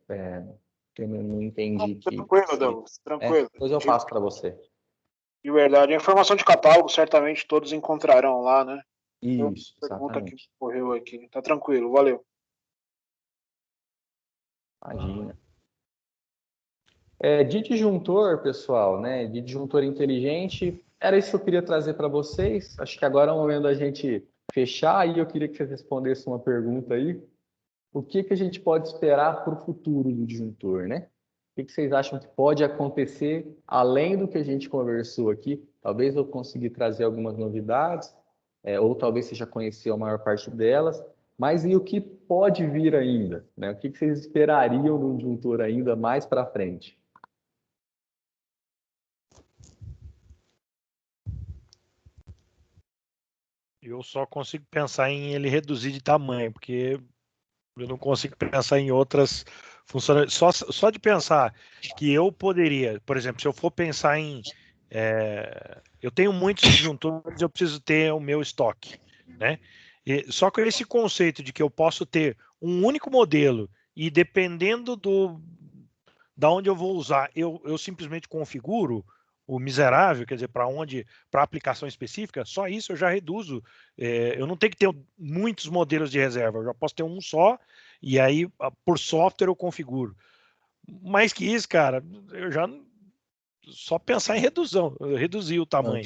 eu não entendi que... Tranquilo, Douglas, tranquilo. Depois eu passo para você. De verdade, a informação de catálogo certamente todos encontrarão lá, né? Isso, pergunta exatamente. que ocorreu aqui. Tá tranquilo, valeu. Imagina. De disjuntor, pessoal, né? De disjuntor inteligente, era isso que eu queria trazer para vocês. Acho que agora é o momento da gente fechar e eu queria que vocês respondessem uma pergunta aí. O que a gente pode esperar para o futuro do disjuntor, né? O que vocês acham que pode acontecer além do que a gente conversou aqui? Talvez eu consiga trazer algumas novidades, ou talvez você já conheceu a maior parte delas, mas e o que pode vir ainda, né? O que vocês esperariam do disjuntor ainda mais para frente? Eu só consigo pensar em ele reduzir de tamanho, porque eu não consigo pensar em outras funções. Só de pensar que eu poderia, por exemplo, se eu for pensar em... eu tenho muitos disjuntores, eu preciso ter o meu estoque, né? Só com esse conceito de que eu posso ter um único modelo e dependendo da onde eu vou usar, eu simplesmente configuro o miserável, quer dizer, para aplicação específica, só isso eu já reduzo. Eu não tenho que ter muitos modelos de reserva, eu já posso ter um só, e aí, por software, eu configuro. Mais que isso, cara, eu já só pensar em reduzir o tamanho.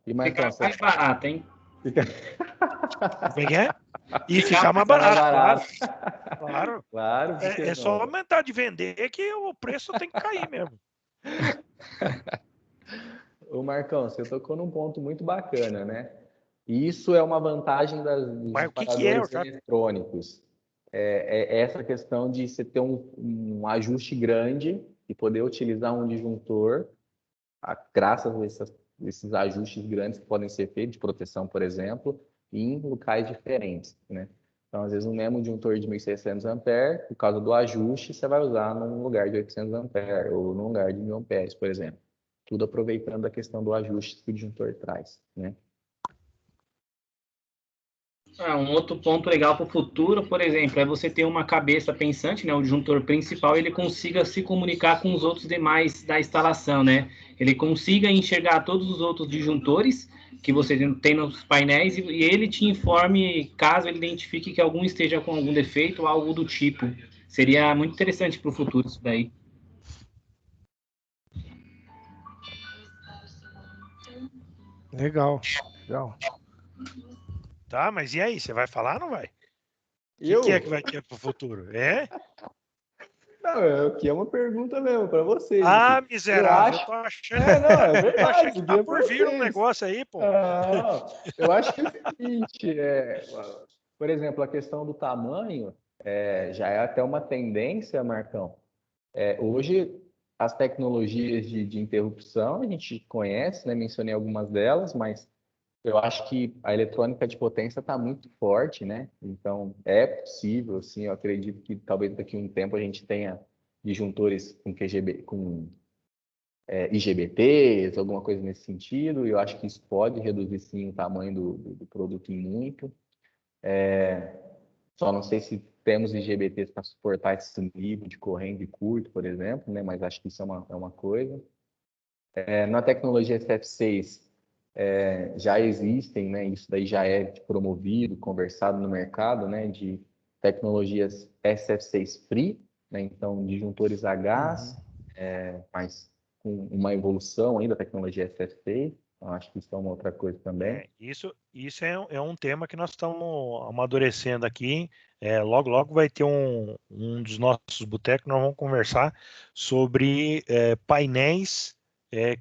E Marcão, fica mais barato, hein? Como é que é? E ficar mais barato, claro. Claro. É só aumentar de vender que o preço tem que cair mesmo. Ô Marcão, você tocou num ponto muito bacana, né? E isso é uma vantagem dos disparadores eletrônicos. Essa questão de você ter um ajuste grande e poder utilizar um disjuntor, graças a esses ajustes grandes que podem ser feitos, de proteção, por exemplo, em locais diferentes, né? Então, às vezes, um mesmo disjuntor de 1.600 amperes, por causa do ajuste, você vai usar num lugar de 800 amperes ou num lugar de 1.000 amperes, por exemplo. Tudo aproveitando a questão do ajuste que o disjuntor traz, né? Um outro ponto legal para o futuro, por exemplo, é você ter uma cabeça pensante, né, o disjuntor principal, ele consiga se comunicar com os outros demais da instalação, né? Ele consiga enxergar todos os outros disjuntores que você tem nos painéis e ele te informe caso ele identifique que algum esteja com algum defeito ou algo do tipo. Seria muito interessante para o futuro isso daí. Legal, legal. Tá, mas e aí, você vai falar ou não vai? Eu? O que é que vai ter pro futuro? É? Não, aqui é uma pergunta mesmo para vocês. Ah, assim. miserável, Eu eu tô achando, não, é eu tô verdade. achando que Isso aqui tá é por pra vir um vocês. negócio aí, pô. Não, eu acho que é o seguinte, por exemplo, a questão do tamanho já é até uma tendência, Marcão. Hoje, as tecnologias de interrupção, a gente conhece, né? Mencionei algumas delas, mas eu acho que a eletrônica de potência está muito forte, né? Então, é possível, sim, eu acredito que talvez daqui a um tempo a gente tenha disjuntores com QGB, com IGBTs, alguma coisa nesse sentido, e eu acho que isso pode reduzir, sim, o tamanho do produto em muito. Só não sei se temos IGBTs para suportar esse nível de corrente curto, por exemplo, né? Mas acho que isso é uma coisa. Na tecnologia SF6, já existem, né? Isso daí já é promovido, conversado no mercado, né? De tecnologias SF6 free, né? Então, disjuntores a gás, mas com uma evolução ainda da tecnologia SF6. Então, acho que isso é uma outra coisa também. Isso é um tema que nós estamos amadurecendo aqui. Logo, logo vai ter um dos nossos botecos, nós vamos conversar sobre painéis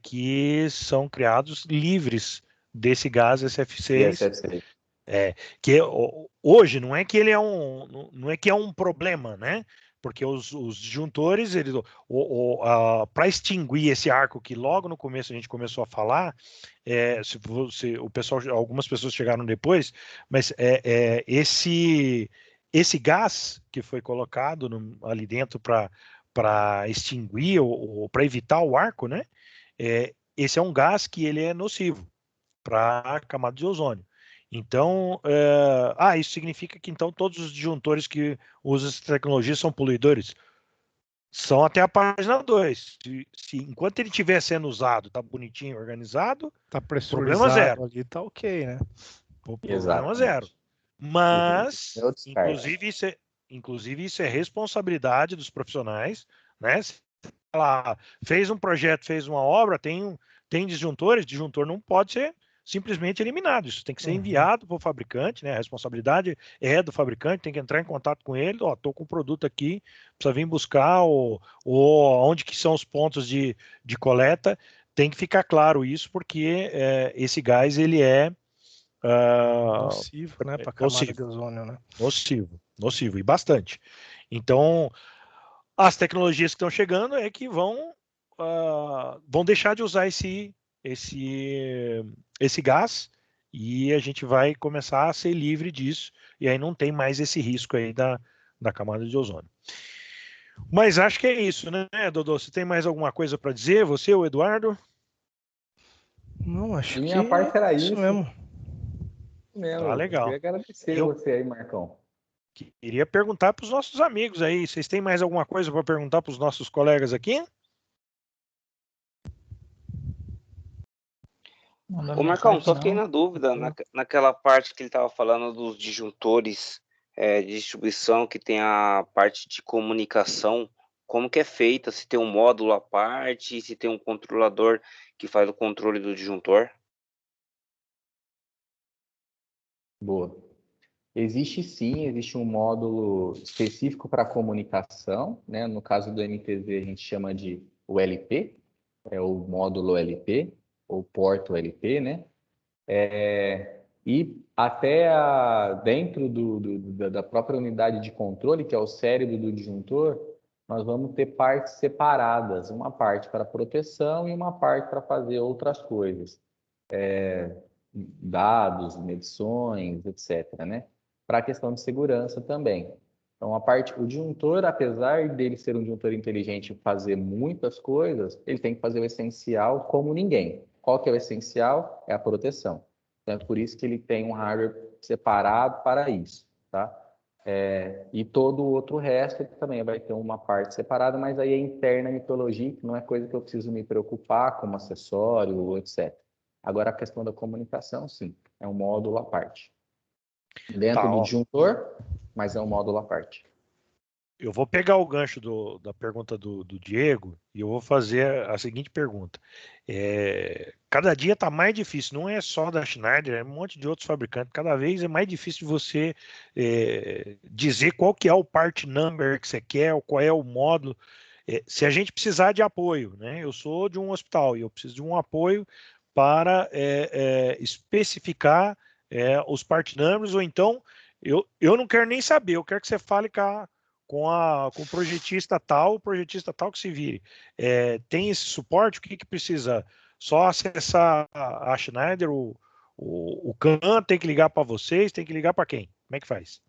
que são criados livres desse gás E SF6. SF6. Hoje não é que ele não é que é um problema, né? Porque os disjuntores, para extinguir esse arco que logo no começo a gente começou a falar, o pessoal, algumas pessoas chegaram depois, mas esse gás que foi colocado ali dentro para extinguir ou para evitar o arco, né? Esse é um gás que ele é nocivo para a camada de ozônio. Então, isso significa que então todos os disjuntores que usam essa tecnologia são poluidores? São até a página 2. Enquanto ele estiver sendo usado, tá bonitinho, organizado, Tá problema pressurizado zero. ali, tá ok, né? Problema zero. Mas, inclusive, isso é responsabilidade dos profissionais, né? Se ela fez um projeto, fez uma obra, tem disjuntores, disjuntor não pode ser simplesmente eliminado. Isso tem que ser enviado para o fabricante, né? A responsabilidade é do fabricante, tem que entrar em contato com ele. Estou com o produto aqui, precisa vir buscar, ou onde que são os pontos de coleta. Tem que ficar claro isso, porque esse gás ele é nocivo, né? Para a camada de ozônio, né? Nocivo, e bastante. Então, as tecnologias que estão chegando é que vão deixar de usar esse gás e a gente vai começar a ser livre disso e aí não tem mais esse risco aí da camada de ozônio. Mas acho que é isso, né, Dodô? Você tem mais alguma coisa para dizer? Você, o Eduardo? Não, acho que minha parte era isso mesmo. Tá legal. Eu queria agradecer você aí, Marcão. Queria perguntar para os nossos amigos aí. Vocês têm mais alguma coisa para perguntar para os nossos colegas aqui? Ô Marcão, só fiquei na dúvida naquela parte que ele estava falando dos disjuntores de distribuição, que tem a parte de comunicação, como que é feita, se tem um módulo à parte, se tem um controlador que faz o controle do disjuntor. Boa. Existe um módulo específico para comunicação, né? No caso do MTZ a gente chama de ULP, é o módulo LP, ou porto LP, né? E até dentro da própria unidade de controle, que é o cérebro do disjuntor, nós vamos ter partes separadas, uma parte para proteção e uma parte para fazer outras coisas, dados, medições, etc., né? Para a questão de segurança também. Então, o disjuntor, apesar dele ser um disjuntor inteligente e fazer muitas coisas, ele tem que fazer o essencial como ninguém. Qual que é o essencial? É a proteção. Então, é por isso que ele tem um hardware separado para isso, tá? E todo o outro resto também vai ter uma parte separada, mas aí é interna à micrologia, que não é coisa que eu preciso me preocupar como acessório, etc. Agora, a questão da comunicação, sim, é um módulo à parte. Dentro do disjuntor, mas é um módulo à parte. Eu vou pegar o gancho da pergunta do Diego e eu vou fazer a seguinte pergunta. Cada dia está mais difícil, não é só da Schneider, é um monte de outros fabricantes. Cada vez é mais difícil de você dizer qual que é o part number que você quer, ou qual é o módulo. Se a gente precisar de apoio, né? Eu sou de um hospital e eu preciso de um apoio para especificar os part numbers, ou então eu não quero nem saber, eu quero que você fale com o projetista tal que se vire. Tem esse suporte? O que precisa? Só acessar a Schneider, o CAN tem que ligar para vocês, tem que ligar para quem? Como é que faz?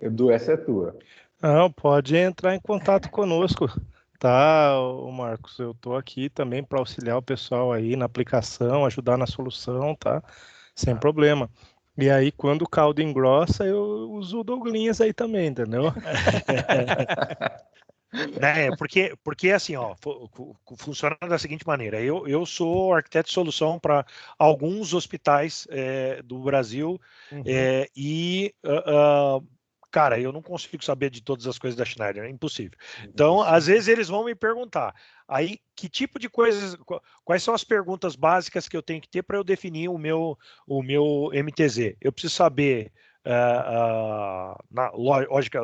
Edu, essa é tua. Não, pode entrar em contato conosco, tá, Marcos? Eu estou aqui também para auxiliar o pessoal aí na aplicação, ajudar na solução, tá? Sem problema. E aí, quando o caldo engrossa, eu uso o Douglinhas aí também, entendeu? Né? Porque assim, ó, funciona da seguinte maneira. Eu sou arquiteto de solução para alguns hospitais do Brasil cara, eu não consigo saber de todas as coisas da Schneider, é impossível. Então, às vezes eles vão me perguntar, aí que tipo de coisas, quais são as perguntas básicas que eu tenho que ter para eu definir o meu MTZ? Eu preciso saber,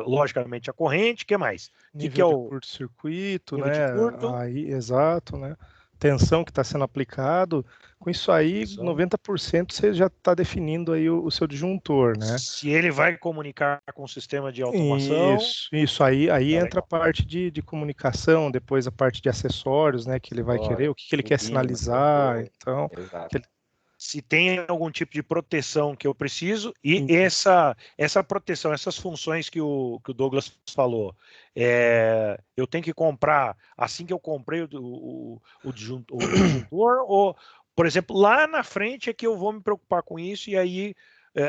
logicamente, a corrente, o que mais? Nível de curto-circuito, nível né? de curto? Aí, exato, né? Tensão que está sendo aplicado. Com isso aí, Tensão. 90% você já está definindo aí o seu disjuntor, né? Se ele vai comunicar com o sistema de automação. Isso aí entra legal. a parte de comunicação, depois a parte de acessórios, né? Que ele vai querer, o que ele quer sinalizar. Então, se tem algum tipo de proteção que eu preciso, e essa proteção, essas funções que o Douglas falou, eu tenho que comprar assim que eu comprei o disjuntor, ou, por exemplo, lá na frente é que eu vou me preocupar com isso, e aí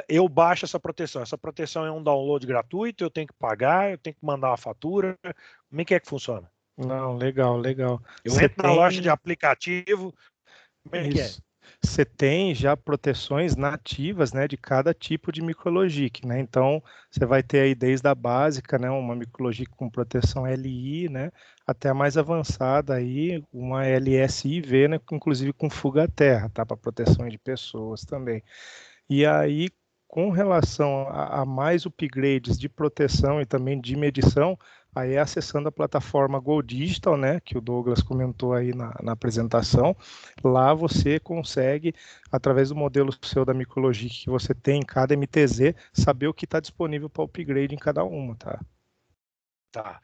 eu baixo essa proteção. Essa proteção é um download gratuito, eu tenho que pagar, eu tenho que mandar uma fatura. Como é que funciona? Não, legal. Eu entro na loja de aplicativo, como é que é? Você tem já proteções nativas, né, de cada tipo de micrologic, né? Então, você vai ter aí desde a básica, né, uma micrologic com proteção LI, né, até a mais avançada aí, uma LSIV, né, inclusive com fuga à terra, tá, para proteção de pessoas também. E aí, com relação a mais upgrades de proteção e também de medição, aí é acessando a plataforma Go Digital, né, que o Douglas comentou aí na apresentação. Lá você consegue, através do modelo seu da Micrologic que você tem em cada MTZ, saber o que está disponível para upgrade em cada uma, tá? Tá.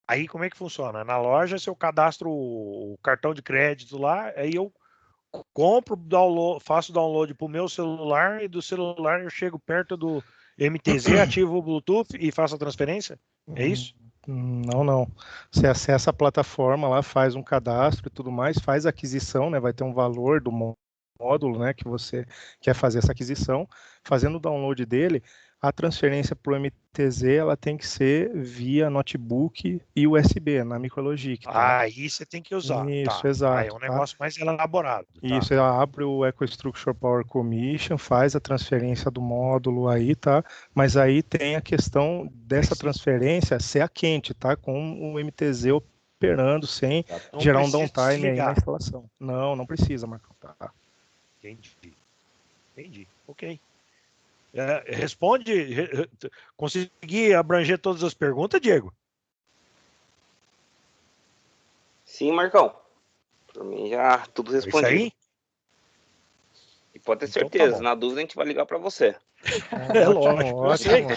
Aí como é que funciona? Na loja, se eu cadastro o cartão de crédito lá, aí eu compro, faço download para o meu celular, e do celular eu chego perto do MTZ, ativo o Bluetooth e faço a transferência? É isso? Não. Você acessa a plataforma lá, faz um cadastro e tudo mais, faz a aquisição, né? Vai ter um valor do módulo, né, que você quer fazer essa aquisição. Fazendo o download dele, a transferência para o MTZ ela tem que ser via notebook e USB, na Micrologic. Tá? Aí você tem que usar. Isso, tá. exato. É um negócio mais elaborado. Isso, ela abre o EcoStruxure Power Commission, faz a transferência do módulo aí, tá? Mas aí tem a questão dessa transferência ser a quente, tá? Com o MTZ operando sem gerar um downtime aí na instalação. Não precisa, Marcão. Tá. Entendi. Ok. Consegui abranger todas as perguntas, Diego? Sim, Marcão. Para mim já tudo respondido. Isso aí? E pode ter certeza, na dúvida a gente vai ligar para você. Lógico.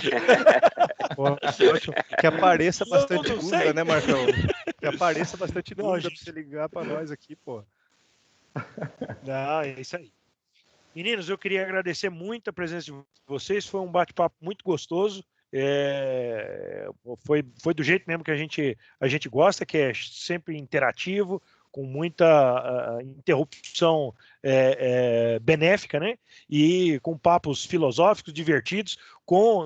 Ótimo. Que apareça bastante dúvida, né, Marcão? Que apareça bastante dúvida para você ligar para nós aqui, pô. Não, é isso aí. Meninos, eu queria agradecer muito a presença de vocês. Foi um bate-papo muito gostoso. Foi do jeito mesmo que a gente gosta, que é sempre interativo, com muita interrupção benéfica, né? E com papos filosóficos, divertidos.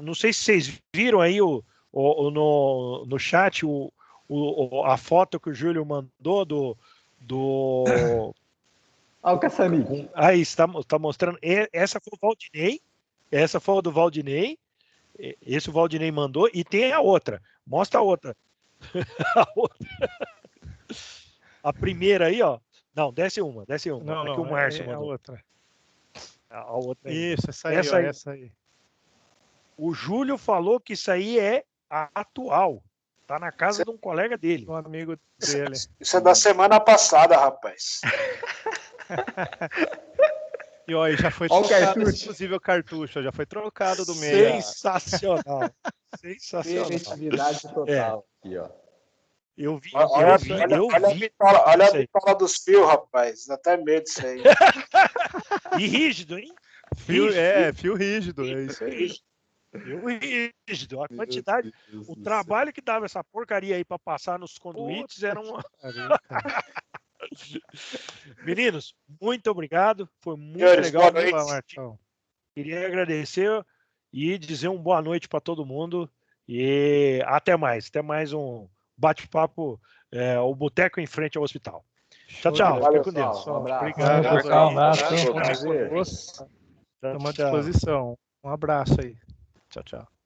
Não sei se vocês viram aí no chat a foto que o Júlio mandou do o Caçanique. Aí, está mostrando. Essa foi o Valdinei. Essa foi a do Valdinei. Esse o Valdinei mandou. E tem a outra. Mostra a outra. A primeira aí, ó. Não, desce uma. Não, aqui o Márcio mandou. A outra. A outra aí. Isso, essa aí. O Júlio falou que isso aí é atual. Tá na casa de um colega dele. Um amigo dele. Isso é da semana passada, rapaz. E olha, já foi trocado, inclusive o cartucho, já foi trocado do meio. Sensacional. Sensacional. Criatividade total. Aqui, ó. Eu vi. Olha a bitola dos fios, rapaz. Dá até medo disso aí. E rígido, hein? Fio rígido. É isso aí. Fio rígido. A quantidade. O trabalho que dava essa porcaria aí para passar nos conduítes era uma. Meninos, muito obrigado. Foi muito legal. Queria agradecer e dizer boa noite para todo mundo. E até mais. Até mais um bate-papo, o Boteco em frente ao hospital. Tchau, tchau. Fica com Deus. Um abraço. Obrigado. Pessoal, Estamos à disposição. Um abraço aí. Tchau, tchau.